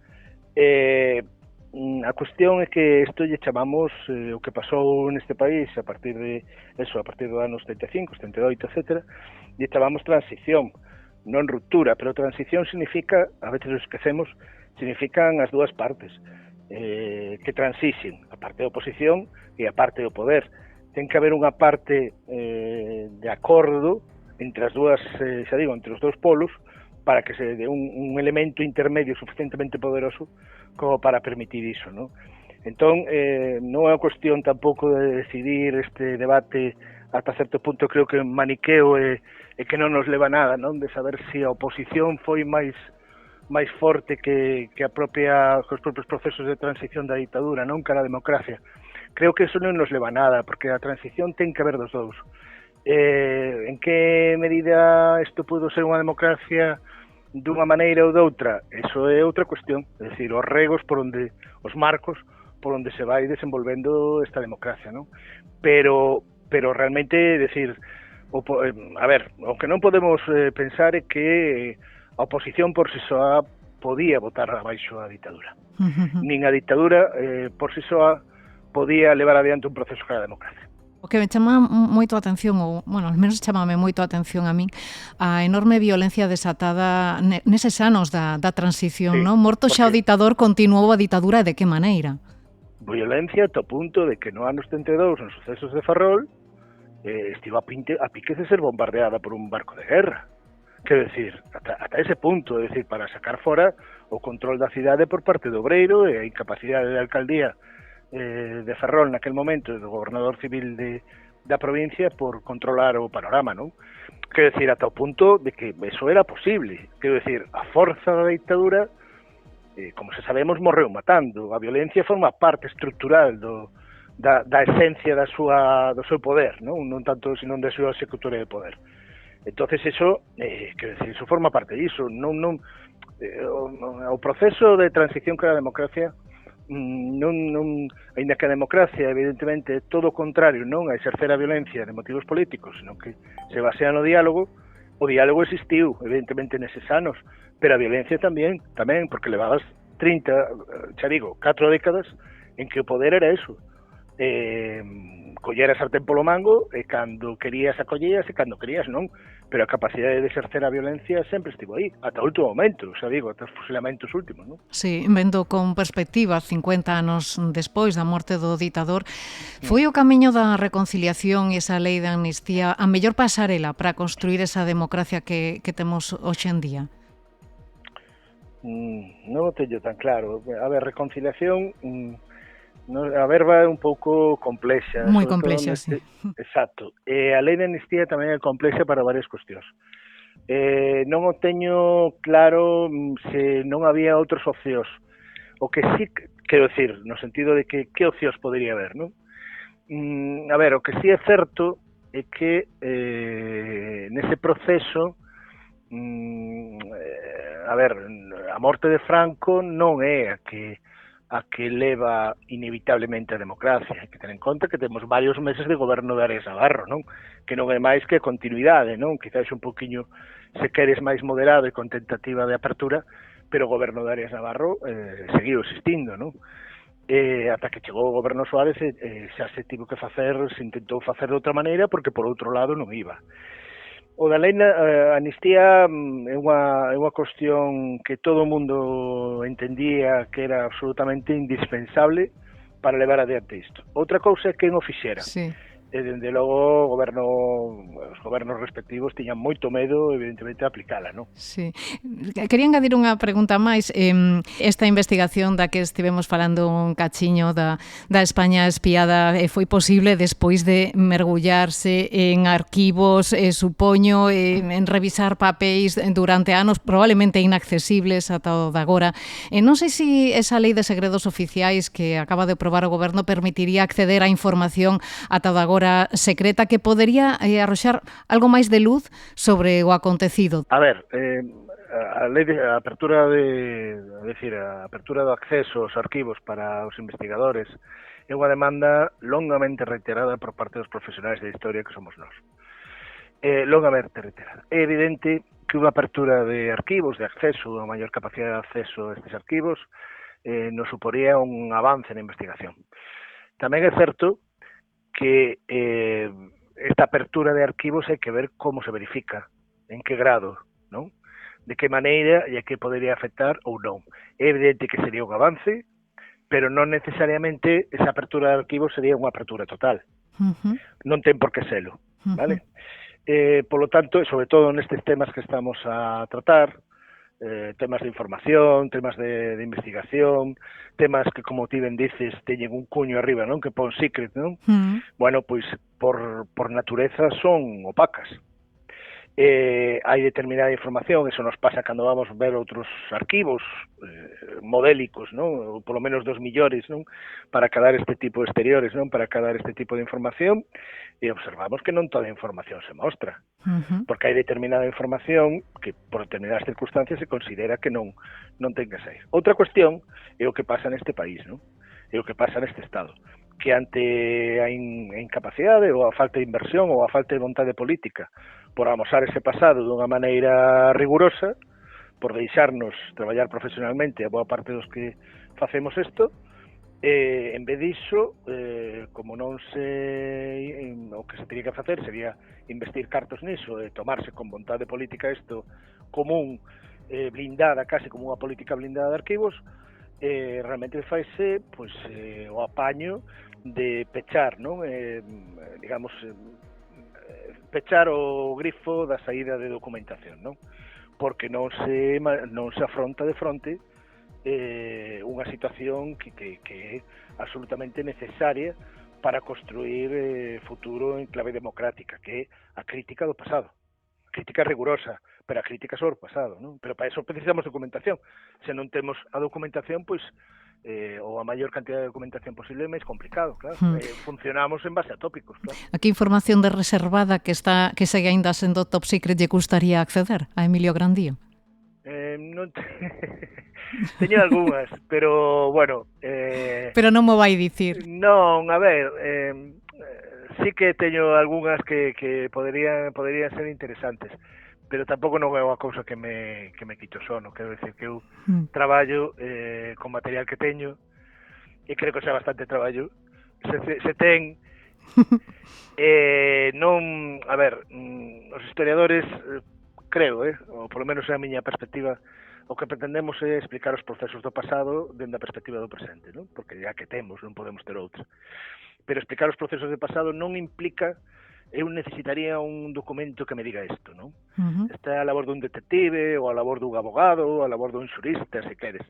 A cuestión é que isto lle chamamos o que pasou neste país a partir do ano 75, 78, etc. Lle chamamos transición, non ruptura, pero transición significa, a veces o esquecemos, significan as dúas partes que transixen, a parte da oposición e a parte do poder. Ten que haber unha parte de acordo entre as dúas, xa digo, entre os dous polos, para que se dé un elemento intermedio suficientemente poderoso como para permitir iso, non? Entón, non é unha cuestión tampouco de decidir este debate ata certo punto, creo que maniqueo e que non nos leva a nada, non? De saber se a oposición foi máis forte que os propios procesos de transición da ditadura, non? Cara a democracia. Creo que eso non nos leva a nada, porque a transición ten que haber dos dous. En que medida isto pudo ser unha democracia dunha maneira ou doutra, eso é outra cuestión, é dicir, os regos os marcos por onde se vai desenvolvendo esta democracia, non? Pero realmente, decir, a ver, o que non podemos pensar é que a oposición por si soa podía votar abaixo a ditadura. Nin a ditadura por si soa podía levar adiante un proceso cara a democracia. O que me chama moito a atención, ou, bueno, al menos chamame moito a atención a min, a enorme violencia desatada neses anos da transición, Sí, non? Morto xa o ditador, continuou a ditadura e de que maneira? Violencia ata o punto de que no ano 72, nos sucesos de Ferrol, estivo a piques de ser bombardeada por un barco de guerra. Quero decir, ata ese punto, é dicir, para sacar fora o control da cidade por parte do obreiro e a incapacidade da alcaldía de Ferrol naquel momento, do gobernador civil da provincia, por controlar o panorama, non? Quero decir, ata o punto de que eso era posible. Quero decir, a forza da dictadura, como se sabemos, morreu matando. A violencia forma parte estrutural da esencia do seu poder, non tanto senón da súa executoria de poder. Entonces eso, quero decir, eso forma parte disso. O proceso de transición cara a democracia aínda que a democracia evidentemente é todo o contrario, non a exercer a violencia de motivos políticos, senón que se basea no diálogo. O diálogo existiu evidentemente neses anos, pero a violencia tamén, porque levabas 4 décadas en que o poder era eso, coller a sartén polo mango e cando querías acollías e cando querías non, pero a capacidade de exercer a violencia sempre estivo aí, ata o último momento, xa digo, ata os fusilamentos últimos, non? Sí, vendo con perspectiva 50 anos despois da morte do ditador, foi o camiño da reconciliación e esa lei de amnistía a mellor pasarela para construir esa democracia que temos hoxe en día? Non o teño tan claro. A ver, reconciliación... a verba é un pouco complexa. Moi complexa, sí. Exacto. A lei de amnistía tamén é complexa para varias cuestións. Non o teño claro se non había outros opcións. O que sí quero dicir, no sentido de que opcións podría haber, non? A ver, o que sí é certo é que nese proceso a ver, a morte de Franco non é a que leva inevitablemente a democracia. Hai que ter en conta que temos varios meses de goberno de Arias Navarro, non? Que non é máis que a continuidade, non? Quizás un poquinho, se queres, máis moderado e con tentativa de apertura, pero o goberno de Arias Navarro seguiu existindo, non? Ata que chegou o goberno Suárez xa se tivo que facer, se intentou facer de outra maneira porque por outro lado non iba. O da lei amnistía é unha cuestión que todo o mundo entendía que era absolutamente indispensable para levar adiante isto. Outra cousa é que non o fixera. Sí. E, dende logo, os gobernos respectivos tiñan moito medo, evidentemente, a aplicala, non? Sí. Quería engadir unha pregunta máis. Esta investigación da que estivemos falando un cachiño da España espiada foi posible despois de mergullarse en arquivos, supoño, en revisar papéis durante anos probablemente inaccesibles ata o de agora. Non sei se esa lei de segredos oficiais que acaba de aprobar o goberno permitiría acceder á información ata o de agora secreta que podería arroxar algo máis de luz sobre o acontecido. A ver, a lei de apertura a apertura do acceso aos arquivos para os investigadores é unha demanda longamente reiterada por parte dos profesionais de historia que somos nós. Longamente reiterada. É evidente que unha apertura de arquivos, de acceso, a maior capacidade de acceso a estes arquivos, nos suporía un avance na investigación. Tamén é certo que esta apertura de arquivos hai que ver como se verifica, en que grado, non? De que maneira e a que podería afectar ou non. É evidente que sería un avance, pero non necesariamente esa apertura de arquivos sería unha apertura total. Non ten por que selo, vale? Polo tanto, e sobre todo nestes temas que estamos a tratar, temas de información, temas de investigación, temas que, como ti ben dices, teñen un cuño arriba, non? Que pon secret, non? Bueno, pois, por natureza son opacas. Hai determinada información, eso nos pasa cando vamos ver outros arquivos modélicos, non? Ou polo menos dos millores, non? Para cadar este tipo de exteriores, non? Para cadar este tipo de información, e observamos que non toda a información se mostra, porque hai determinada información que por determinadas circunstancias se considera que non ten que sair. Outra cuestión é o que pasa neste país, non? É o que pasa neste Estado, que ante a incapacidade ou a falta de inversión ou a falta de vontade política por amosar ese pasado dunha maneira rigurosa, por deixarnos traballar profesionalmente a boa parte dos que facemos isto, en vez diso, como non se o que se teria que facer sería investir cartos niso e tomarse con vontade política isto común, blindada, case como unha política blindada de arquivos, realmente faise pois, o apaño de pechar, non? Digamos, pechar o grifo da saída de documentación, non? Porque non se afronta de fronte unha situación que é absolutamente necesaria para construir futuro en clave democrática, que é a crítica do pasado. Crítica rigurosa, pero a crítica sobre o pasado, non? Pero para eso precisamos documentación. Se non temos a documentación, pois, ou a maior cantidad de documentación posible, é máis complicado, claro. Funcionamos en base a tópicos, claro. A que información de reservada que segue aínda sendo top secret lle gustaría acceder a Emilio Grandío? Non teño algunhas, pero, bueno... Pero non mo vai dicir. Non, a ver, sí que teño algunhas que poderían ser interesantes, pero tampouco non é unha cousa que me quito sono. Quero dicir que eu traballo con material que teño, e creo que xa bastante traballo. Se ten... non... A ver, os historiadores... creo, ou polo menos é a miña perspectiva, o que pretendemos é explicar os procesos do pasado dende a perspectiva do presente, non? Porque ya que temos, non podemos ter outra. Pero explicar os procesos do pasado non implica, eu necesitaría un documento que me diga isto, non? Esta é a labor dun detective, ou a labor dun abogado, ou a labor dun xurista, se queres.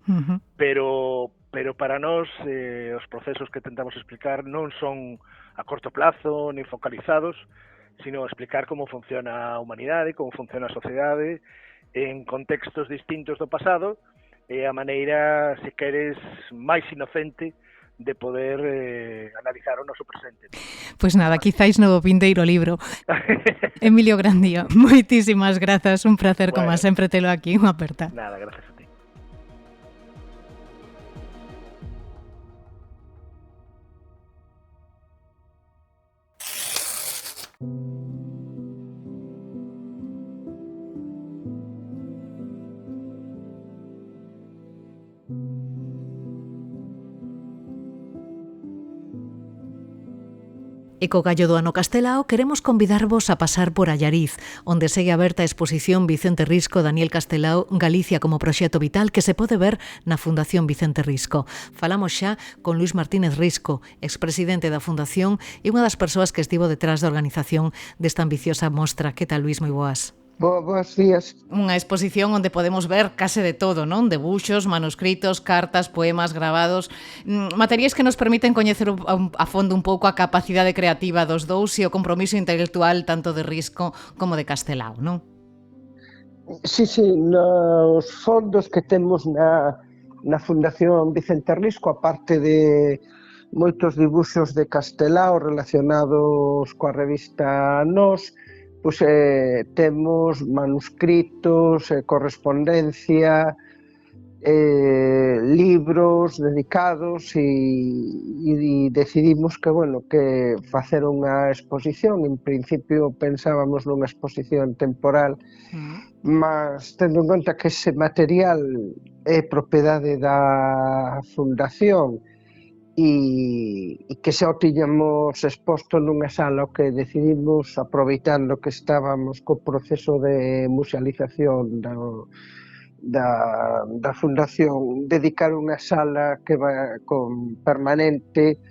Pero para nós, os procesos que tentamos explicar non son a corto plazo, ni focalizados, sino explicar como funciona a humanidade, como funciona a sociedade, en contextos distintos do pasado, é a maneira, se queres, máis inocente de poder analizar o noso presente. Pois nada, quizáis no vindeiro libro. Emilio Grandío, moitísimas grazas, un placer como sempre telo aquí, unha aperta. Nada, gracias a ti. E co gallo do ano Castelao queremos convidarvos a pasar por Allariz, onde segue aberta a exposición Vicente Risco, Daniel Castelao, Galicia como proxecto vital, que se pode ver na Fundación Vicente Risco. Falamos xa con Luis Martínez Risco, expresidente da Fundación e unha das persoas que estivo detrás da organización desta ambiciosa mostra. Que tal, Luis? Moi boas. Boas días. Unha exposición onde podemos ver case de todo, non? Debuxos, manuscritos, cartas, poemas gravados, materiais que nos permiten coñecer a fondo un pouco a capacidade creativa dos dous e o compromiso intelectual tanto de Risco como de Castelao, non? Sí, nos fondos que temos na Fundación Vicente Risco, aparte de moitos dibuxos de Castelao relacionados coa revista Nós, pois temos manuscritos, correspondencia, libros dedicados e decidimos que facer unha exposición. En principio pensábamos nunha exposición temporal, mas tendo en conta que ese material é propiedade da Fundación e que xa o tiñamos exposto nunha sala, o que decidimos, aproveitando que estábamos co proceso de musealización da Fundación, dedicar unha sala que va con permanente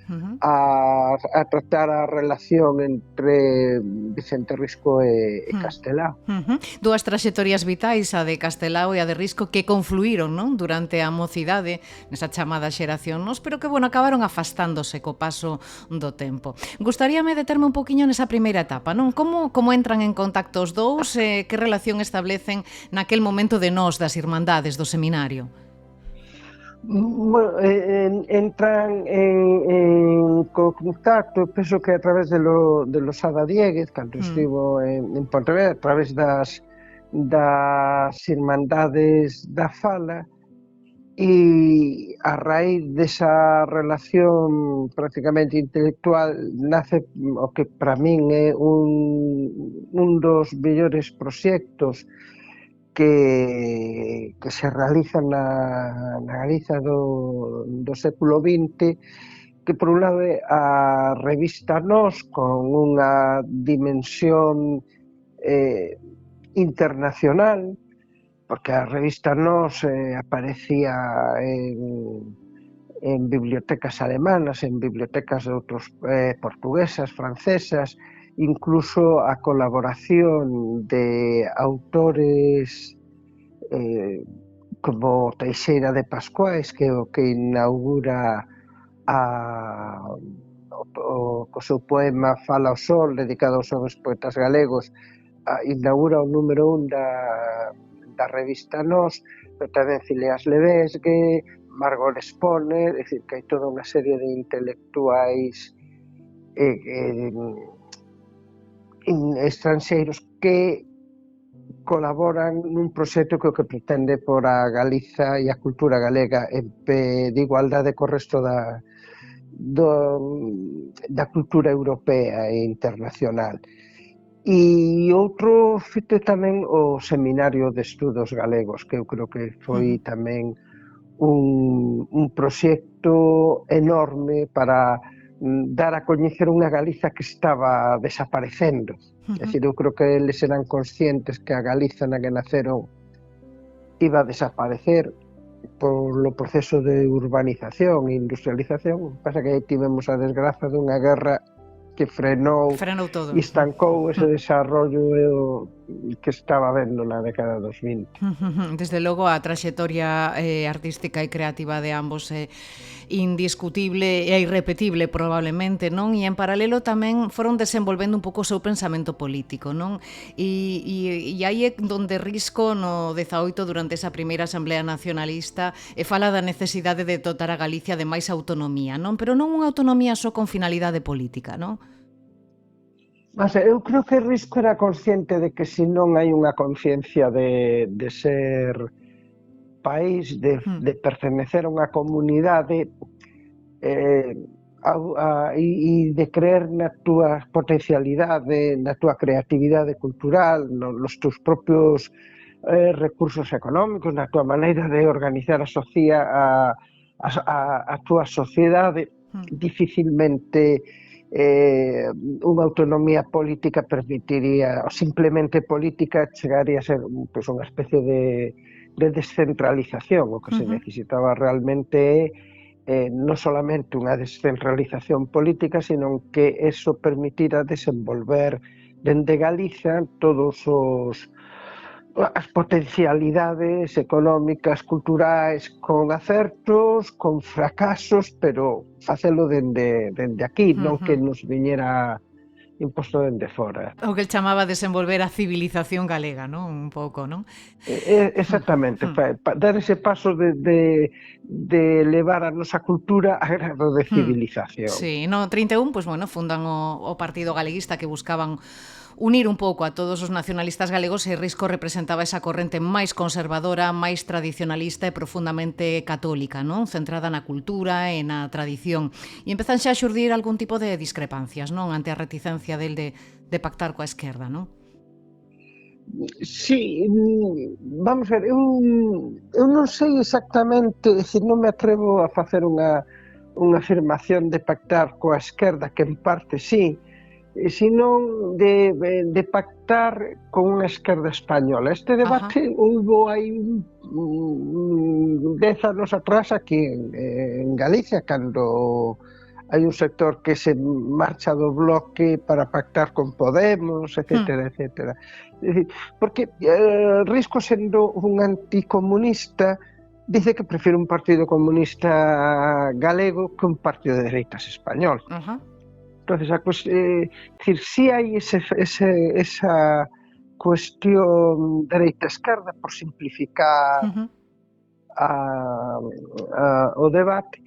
a tratar a relación entre Vicente Risco e Castelao. Dúas traxectorias vitais, a de Castelao e a de Risco, que confluíron, non? Durante a mocidade, nesa chamada xeración Nós, pero que, acabaron afastándose co paso do tempo. Gustaríame determe un poquinho nesa primeira etapa, non? Como entran en contacto os dous, que relación establecen naquel momento de Nós, das Irmandades, do seminario? Entran en contacto, penso que a través de Losada Dieguez, cando estivo en Pontevedra, a través das Irmandades da Fala, e a raíz desa relación prácticamente intelectual nace o que para min é un dos mellores proxectos que se realizan na Galiza do século XX, que por un lado é a revista Nós, con unha dimensión internacional, porque a revista Nós aparecía en bibliotecas alemanas, en bibliotecas de outros portuguesas, francesas, incluso a colaboración de autores como Teixeira de Pascuais, que é o que inaugura o seu poema Fala ao Sol, dedicado aos novos poetas galegos, inaugura o número 1 da revista Nós, pero tamén Phileas Lebesgue, Margot Sponer, é dicir, que hai toda unha serie de intelectuais estranxeiros que colaboran nun proxecto que o que pretende por a Galiza e a cultura galega en pé de igualdade co resto da cultura europea e internacional. E outro feito tamén o Seminario de Estudos Galegos, que eu creo que foi tamén un proxecto enorme para dar a coñecer unha Galiza que estaba desaparecendo. É dicir, eu creo que eles eran conscientes que a Galiza na que naceron iba a desaparecer polo proceso de urbanización e industrialización. Pasa que aí tivemos a desgraza dunha guerra que frenou todo e estancou ese desarrollo que estaba vendo na década dos 20. Desde logo a traxectoria artística e creativa de ambos é indiscutible e irrepetible probablemente, non? E en paralelo tamén foron desenvolvendo un pouco o seu pensamento político, non? E aí é donde Risco no 18 durante esa primeira Asamblea Nacionalista fala da necesidade de dotar a Galicia de máis autonomía, non? Pero non unha autonomía só con finalidade política, non? Mas eu creo que Risco era consciente de que se non hai unha conciencia de ser país, de pertenecer a unha comunidade e de creer na túa potencialidade, na túa creatividade cultural, nos teus propios recursos económicos, na túa maneira de organizar a túa sociedade, dificilmente unha autonomía política permitiría, ou simplemente política, chegaría a ser pues, unha especie de descentralización. O que se necesitaba realmente non solamente unha descentralización política, sino que eso permitira desenvolver dende Galiza todos as potencialidades económicas, culturais, con acertos, con fracasos, pero facelo dende aquí, non que nos viñera imposto dende fora. O que el chamaba desenvolver a civilización galega, non? Un pouco, non? Exactamente, dar ese paso de levar a nosa cultura a grado de civilización. Sí, no 31, pues bueno, fundan o Partido Galeguista que buscaban unir un pouco a todos os nacionalistas galegos e Risco representaba esa corrente máis conservadora, máis tradicionalista e profundamente católica, non? Centrada na cultura e na tradición. E empezan xa a xurdir algún tipo de discrepancias, non? Ante a reticencia del de pactar coa esquerda, non? Sí, vamos ver, eu non sei exactamente, non me atrevo a facer unha afirmación de pactar coa esquerda, que en parte sí, sino de pactar con unha esquerda española. Este debate houbo aí 10 anos atrás aquí en Galicia, cando hai un sector que se marcha do bloque para pactar con Podemos, etcétera, etcétera. Porque Risco, sendo un anticomunista, dice que prefiere un partido comunista galego que un partido de dereitas español. Entonces, si hai esa cuestión dereita-esquerda, por simplificar o debate,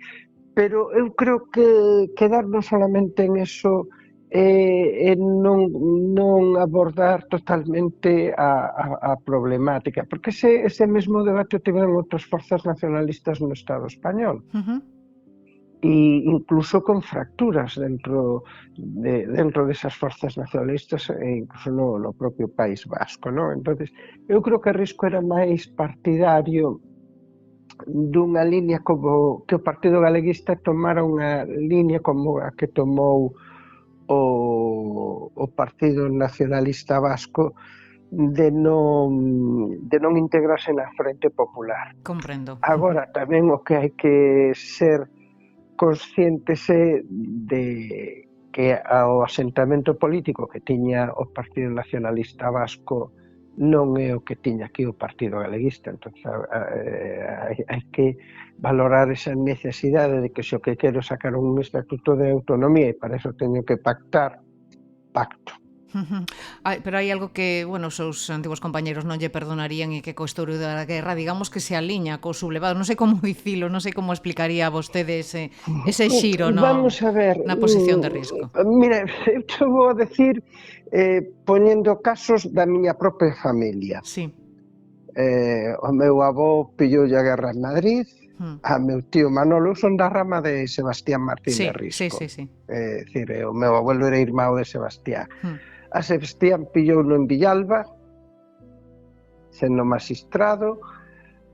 pero eu creo que quedarnos solamente en eso e non abordar totalmente a problemática, porque ese mesmo debate o tiveron outras forzas nacionalistas no Estado español. E incluso con fracturas dentro desas forzas nacionalistas e incluso no propio País Vasco, non? Entonces, eu creo que Risco era máis partidario dunha liña como que o Partido Galeguista tomara unha liña como a que tomou o Partido Nacionalista Vasco de non integrarse na Frente Popular. Comprendo. Agora, tamén o que hai que ser conscientes de que o asentamento político que tiña o Partido Nacionalista Vasco non é o que tiña aquí o Partido Galeguista. Entón, hai que valorar esa necesidade de que se o que quero sacar un estatuto de autonomía e para eso teño que pactar, pacto. Pero hai algo que, bueno, os seus antigos compañeros non lle perdonarían e que co historio da guerra, digamos que se aliña co sublevado, non sei como dicilo, non sei como explicaría a vostede ese xiro na posición de Risco. Mira, eu te vou a decir poñendo casos da miña propia familia. Sí. O meu avó pillou a guerra en Madrid, a meu tío Manolo, son da rama de Sebastián Martín de Risco. Sí. É dicir, o meu abuelo era irmão de Sebastián. A Sebastián pillouno en Villalba, sendo magistrado,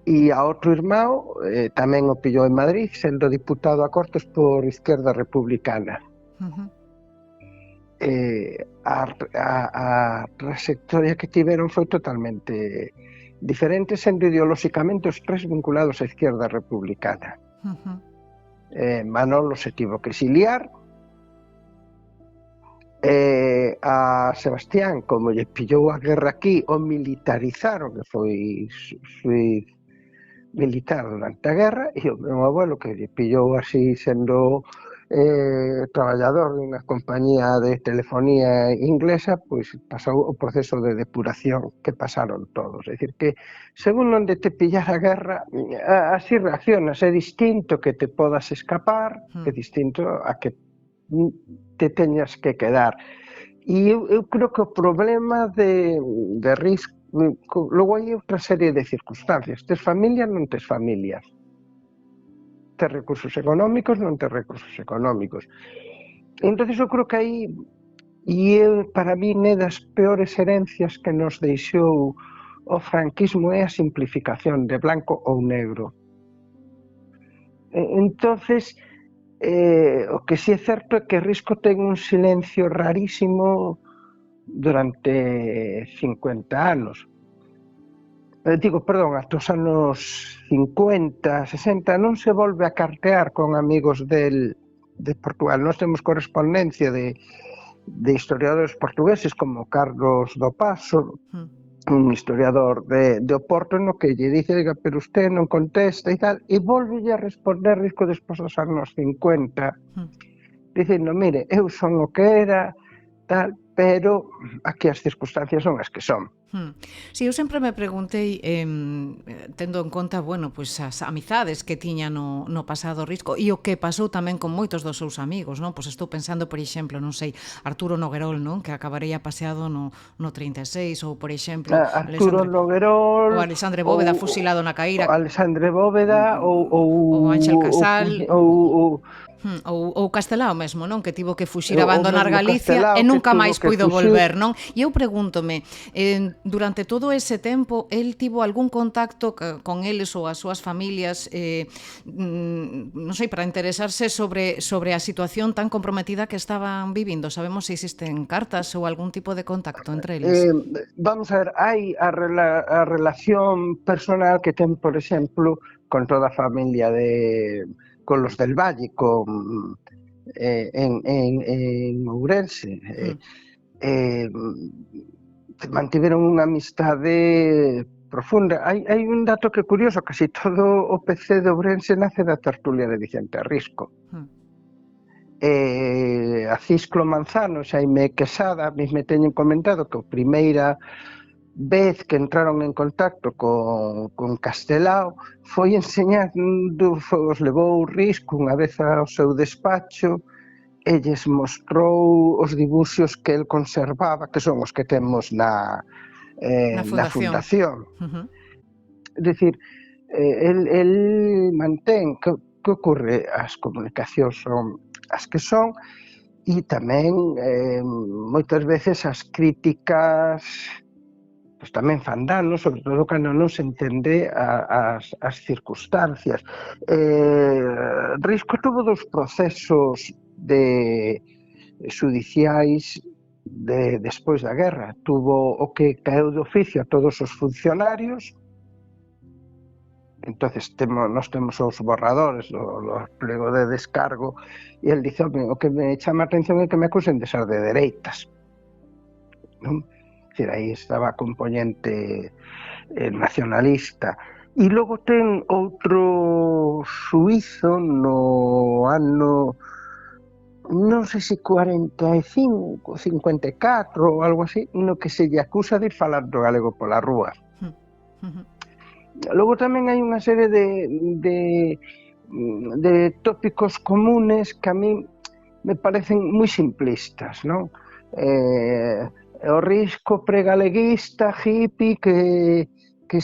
e a outro irmão tamén o pillou en Madrid, sendo diputado a Cortes por Izquierda Republicana. A trayectoria que tiveron foi totalmente diferente, sendo ideolóxicamente os tres vinculados á Izquierda Republicana. Manolo se tivo que exiliar, A Sebastián, como lle pillou a guerra aquí, o militarizaron, que foi militar durante a guerra, e o meu abuelo, que lle pillou así sendo traballador dunha compañía de telefonía inglesa, pois pasou o proceso de depuración que pasaron todos. É dicir, que según onde te pillara a guerra, así reaccionas. É distinto que te podas escapar, é distinto a que te teñas que quedar. E eu creo que o problema de risco, logo hai outra serie de circunstancias. Tes familia, non tes familia. Tes recursos económicos, non tes recursos económicos. Entón, eu creo que aí, e para mí, é das peores herencias que nos deixou o franquismo é a simplificación de blanco ou negro. Entonces, o que si é certo é que Risco ten un silencio rarísimo durante 50 anos. Digo, perdón, hasta os anos 50, 60, non se volve a cartear con amigos de Portugal. Nós temos correspondencia de historiadores portugueses como Carlos do Paso, un historiador de Oporto, no que lle dice, pero usted non contesta e tal, e volve a responder Risco despois dos anos 50, dicindo, mire, eu son o que era, tal, pero aquí as circunstancias son as que son. Si, eu sempre me preguntei, tendo en conta, bueno, pois as amizades que tiña no pasado Risco e o que pasou tamén con moitos dos seus amigos, non? Pois estou pensando, por exemplo, non sei, Arturo Noguerol, non? Que acabaría paseado no 36, ou, por exemplo, Arturo Noguerol, ou Alexandre Bóveda fusilado na Caíra, Alexandre Bóveda, ou Ángel Casal, ou Castelao mesmo, non? Que tivo que fuxir a abandonar Galicia e nunca máis puido volver, non? E eu pregúntome, durante todo ese tempo, el tivo algún contacto con eles ou as súas familias, non sei, para interesarse sobre a situación tan comprometida que estaban vivindo? Sabemos se existen cartas ou algún tipo de contacto entre eles? Vamos a ver, hai a relación personal que ten, por exemplo, con toda a familia con los del Valle, en Ourense. Mantiveron unha amistade profunda. Hai un dato que é curioso, casi todo o PC de Ourense nace da tertulia de Vicente Risco. A Cisclo Manzano, Xaime Quesada, me teñen comentado que a primeira vez que entraron en contacto con Castelao foi enseñando, os levou Risco unha vez ao seu despacho e lles mostrou os dibuxos que el conservaba, que son os que temos na fundación. É dicir, el mantén, que ocorre? As comunicacións son as que son e tamén moitas veces as críticas pois tamén fan danos, sobre todo cando non se entende as circunstancias. Risco tuvo dos procesos judiciais despois da guerra. Tuvo o que caeu de oficio a todos os funcionarios. Entonces nós temos os borradores do plego de descargo e el dice, o que me chama a atención é que me acusen de ser de dereitas, non? Dicir, aí estaba a componente nacionalista. E logo ten outro xuízo no ano, non sei se 45, 54 ou algo así, no que se lle acusa de ir falando galego pola rúa. Logo tamén hai unha serie de tópicos comunes que a mí me parecen moi simplistas, non? O Risco pregaleguista, hippie, que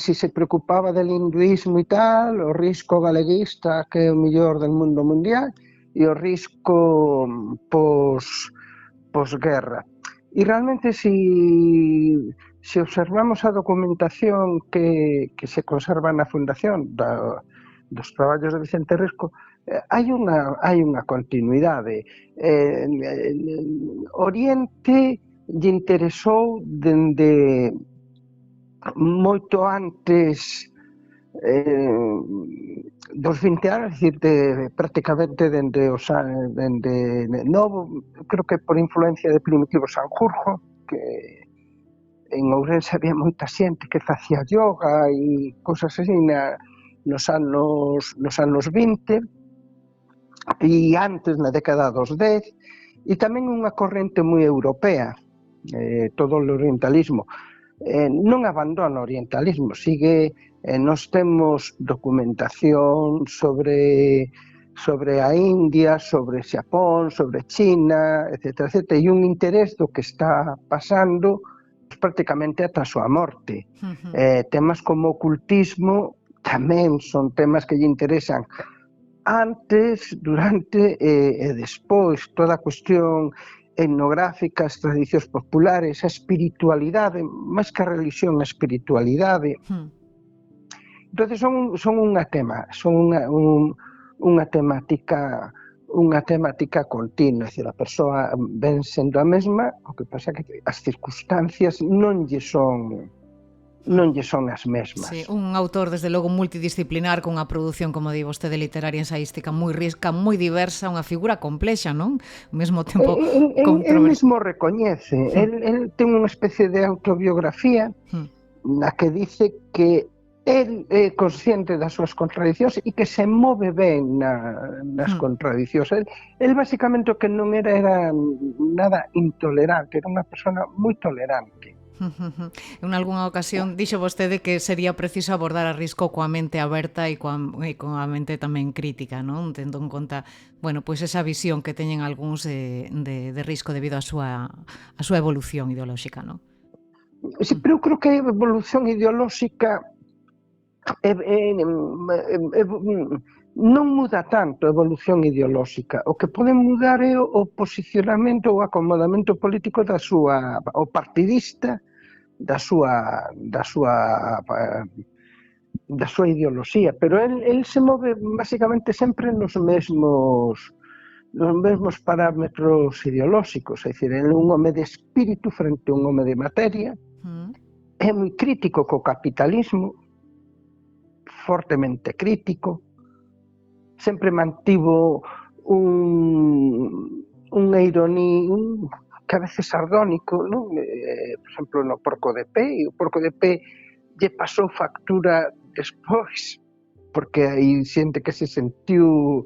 si se preocupaba del hinduismo e tal, o Risco galeguista, que é o mellor del mundo mundial, e o Risco posguerra. E realmente, se observamos a documentación que se conserva na fundación dos traballos de Vicente Risco, hai unha continuidade. Oriente lle interesou dende moito antes dos 20 anos, dicir, prácticamente dende novo, creo que por influencia de Primitivo Sanjurjo, que en Ourense había moita xente que facía yoga e cousas así nos anos 20 e antes na década dos 10, e tamén unha corrente moi europea, todo o orientalismo. Non abandona o orientalismo, sigue, nós temos documentación sobre a India, sobre Xapón, sobre China, etc., e un interés do que está pasando prácticamente ata a súa morte. Temas como ocultismo tamén son temas que lle interesan antes, durante e despois. Toda a cuestión etnográfica, as tradicións populares, a espiritualidade, máis que a religión, a espiritualidade. Entón, son unha temática continua, é dicir, a persoa ven sendo a mesma, o que pasa que as circunstancias non lle son as mesmas. Sí, un autor, desde logo, multidisciplinar, con unha produción, como di vostede, literaria ensaística moi rica, moi diversa, unha figura complexa, non? Ao mesmo tempo El mesmo recoñece, el ten unha especie de autobiografía na que dice que el é consciente das súas contradicións e que se move ben nas contradicións. El basicamente o que non era nada intolerante, era unha persona moi tolerante. En algunha ocasión dixo vostede que sería preciso abordar a Risco coa mente aberta e coa mente tamén crítica, non? Tendo en conta, bueno, pois esa visión que teñen algúns de Risco debido á súa evolución ideolóxica, non? Sí, pero eu creo que a evolución ideolóxica non muda tanto a evolución ideolóxica. O que pode mudar é o posicionamento ou acomodamento político o partidista da súa ideoloxía, pero el se move basicamente sempre nos mesmos parámetros ideolóxicos, é dicir, ele é un home de espírito frente a un home de materia, é moi crítico co capitalismo, fortemente crítico, sempre mantivo unha ironía, que a veces sardónico, non? Por exemplo, no Porco de Pé, e o Porco de Pé lle pasou factura despois, porque hai xente que se sentiu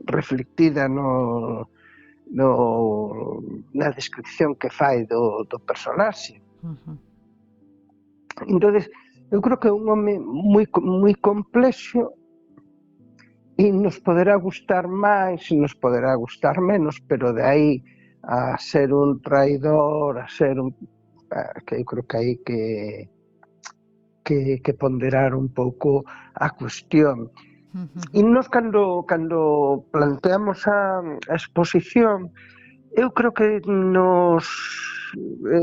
reflectida na descripción que fai do personaxe. Entón, eu creo que é un home moi complexo e nos poderá gustar máis e nos poderá gustar menos, pero de aí a ser un traidor, a ser que eu creo que hai que ponderar un pouco a cuestión. E nós, cando planteamos a exposición, eu creo que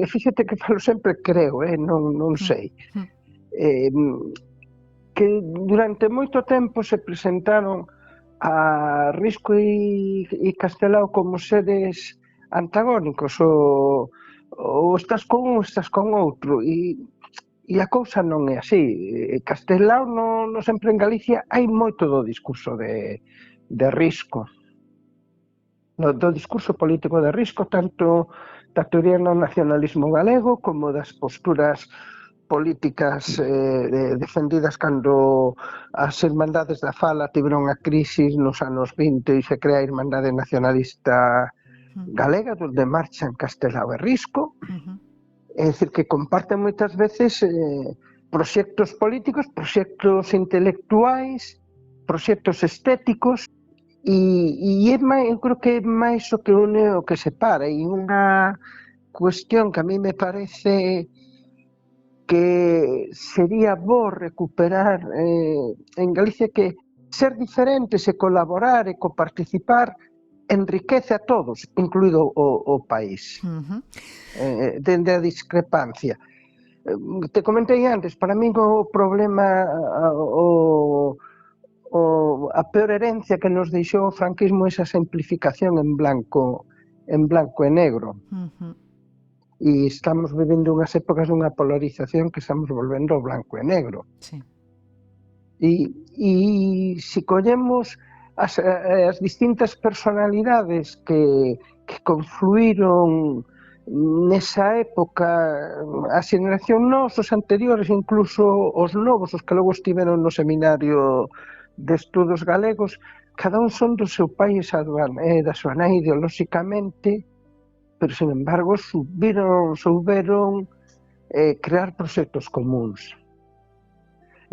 fíxate que falo sempre creo, non sei, que durante moito tempo se presentaron a Risco e Castelao como seres antagónicos, ou estás con un ou estás con outro, e a cousa non é así. Castelao, sempre en Galicia, hai moito do discurso de Risco, do discurso político de Risco, tanto da teoría do nacionalismo galego como das posturas políticas defendidas cando as Irmandades da Fala tiveron a crisis nos anos 20 e se crea a Irmandade Nacionalista Galega, donde marchan Castelao e Risco. É dicir, que comparten moitas veces proxectos políticos, proxectos intelectuais, proxectos estéticos, e eu creo que é máis o que une o que separa. E unha cuestión que a mí me parece que sería bo recuperar en Galicia, que ser diferentes e colaborar e coparticipar enriquece a todos, incluído o país, dende a discrepancia. Te comentei antes, para min o problema, a peor herencia que nos deixou o franquismo é esa simplificación en blanco e negro. E estamos vivendo unhas épocas dunha polarización que estamos volvendo ao blanco e negro. Sí. E se collemos as distintas personalidades que confluíron nesa época, a xeneración nós, os anteriores, incluso os novos, os que logo estiveron no Seminario de Estudos Galegos, cada un son do seu pai e da súa nai ideolóxicamente, pero, sin embargo, souberon crear proxectos comuns.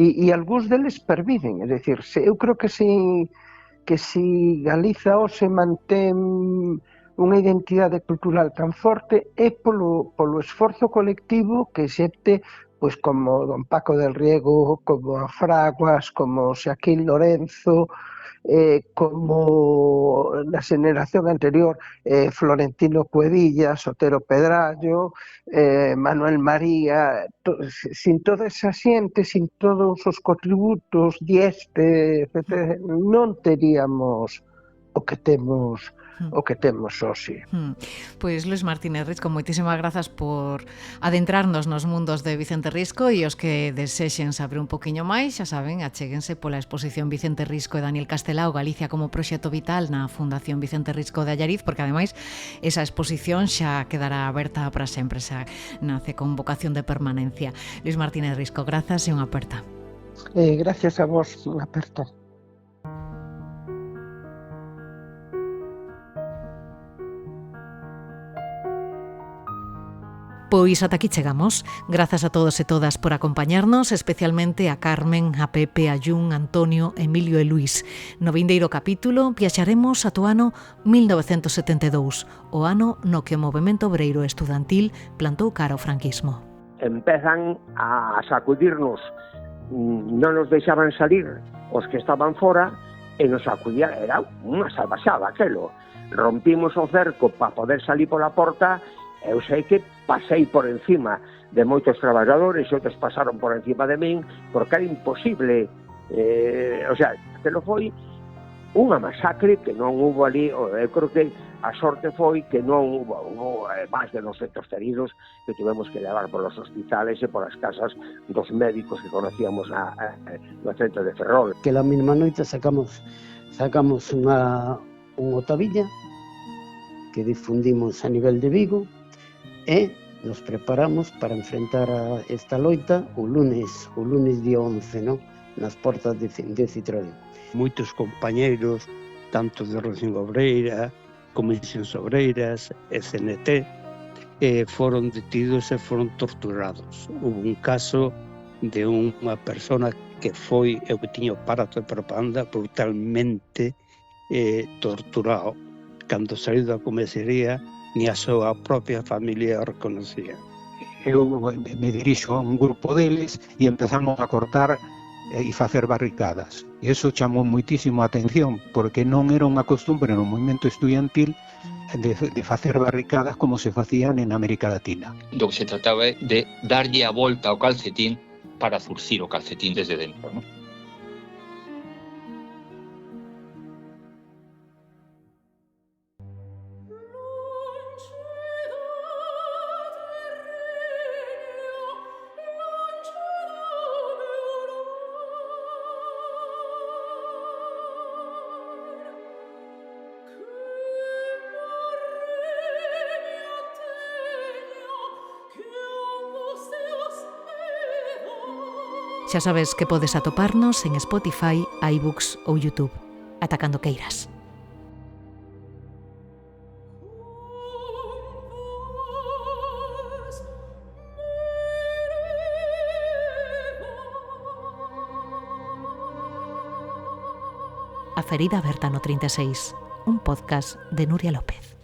E algúns deles perviven, é dicir, eu creo que se Galiza hoxe mantén unha identidade cultural tan forte é polo esforzo colectivo que xente, pois como don Paco del Riego, como a Fraguas, como Xaquín Lorenzo, como na xeneración anterior Florentino Cuevillas, Otero Pedrallo, Manuel María, sin toda esa xente, sin todos os contributos, Dieste, etc., non teríamos o que temos hoxe. Pois Luís Martínez Risco, moitísimas grazas por adentrarnos nos mundos de Vicente Risco, e os que desexen saber un poquinho máis, xa saben, achéguense pola exposición Vicente Risco e Daniel Castelao, Galicia como proxecto vital, na Fundación Vicente Risco de Allariz, porque ademais esa exposición xa quedará aberta para sempre, xa nace con vocación de permanencia. Luís Martínez Risco, grazas e unha aperta. Gracias a vos, unha aperta. Pois ata aquí chegamos. Grazas a todos e todas por acompañarnos, especialmente a Carmen, a Pepe, a Jun, Antonio, Emilio e Luís. No vindeiro capítulo viaxaremos ata o ano 1972, o ano no que o movemento obreiro estudantil plantou cara ao franquismo. Empezan a sacudirnos, non nos deixaban salir os que estaban fora, e nos sacudían, era unha salvaxada aquelo. Rompimos o cerco para poder salir pola porta. Eu sei que pasei por encima de moitos traballadores, outros pasaron por encima de min, porque era imposible. Aquilo foi unha masacre que non hubo ali. Eu creo que a sorte foi que non hubo máis de 200 feridos que tivemos que levar por os hospitales e por as casas dos médicos que conocíamos no centro de Ferrol. Que la mesma noite sacamos unha otavilla que difundimos a nivel de Vigo, e nos preparamos para enfrentar a esta loita o lunes día 11, non? Nas portas de Citroën. Moitos compañeiros, tanto de Reunión Obreira, Comisións Obreiras, e CNT, foron detidos e foron torturados. Hubo un caso de unha persona que foi, eu que tiña o aparato de propaganda, brutalmente torturado. Cando saiu da comisaría, ni a súa propia familia o reconocía. Eu me dirixo a un grupo deles e empezamos a cortar e facer barricadas. E iso chamou moitísimo a atención, porque non era unha costumbre no movimento estudiantil de facer barricadas como se facían en América Latina. Do que se trataba de darlle a volta ao calcetín para zurcir o calcetín desde dentro, non? Xa sabes que podes atoparnos en Spotify, iBooks ou YouTube. Ata cando queiras. A ferida aberta no 36, un podcast de Nuria López.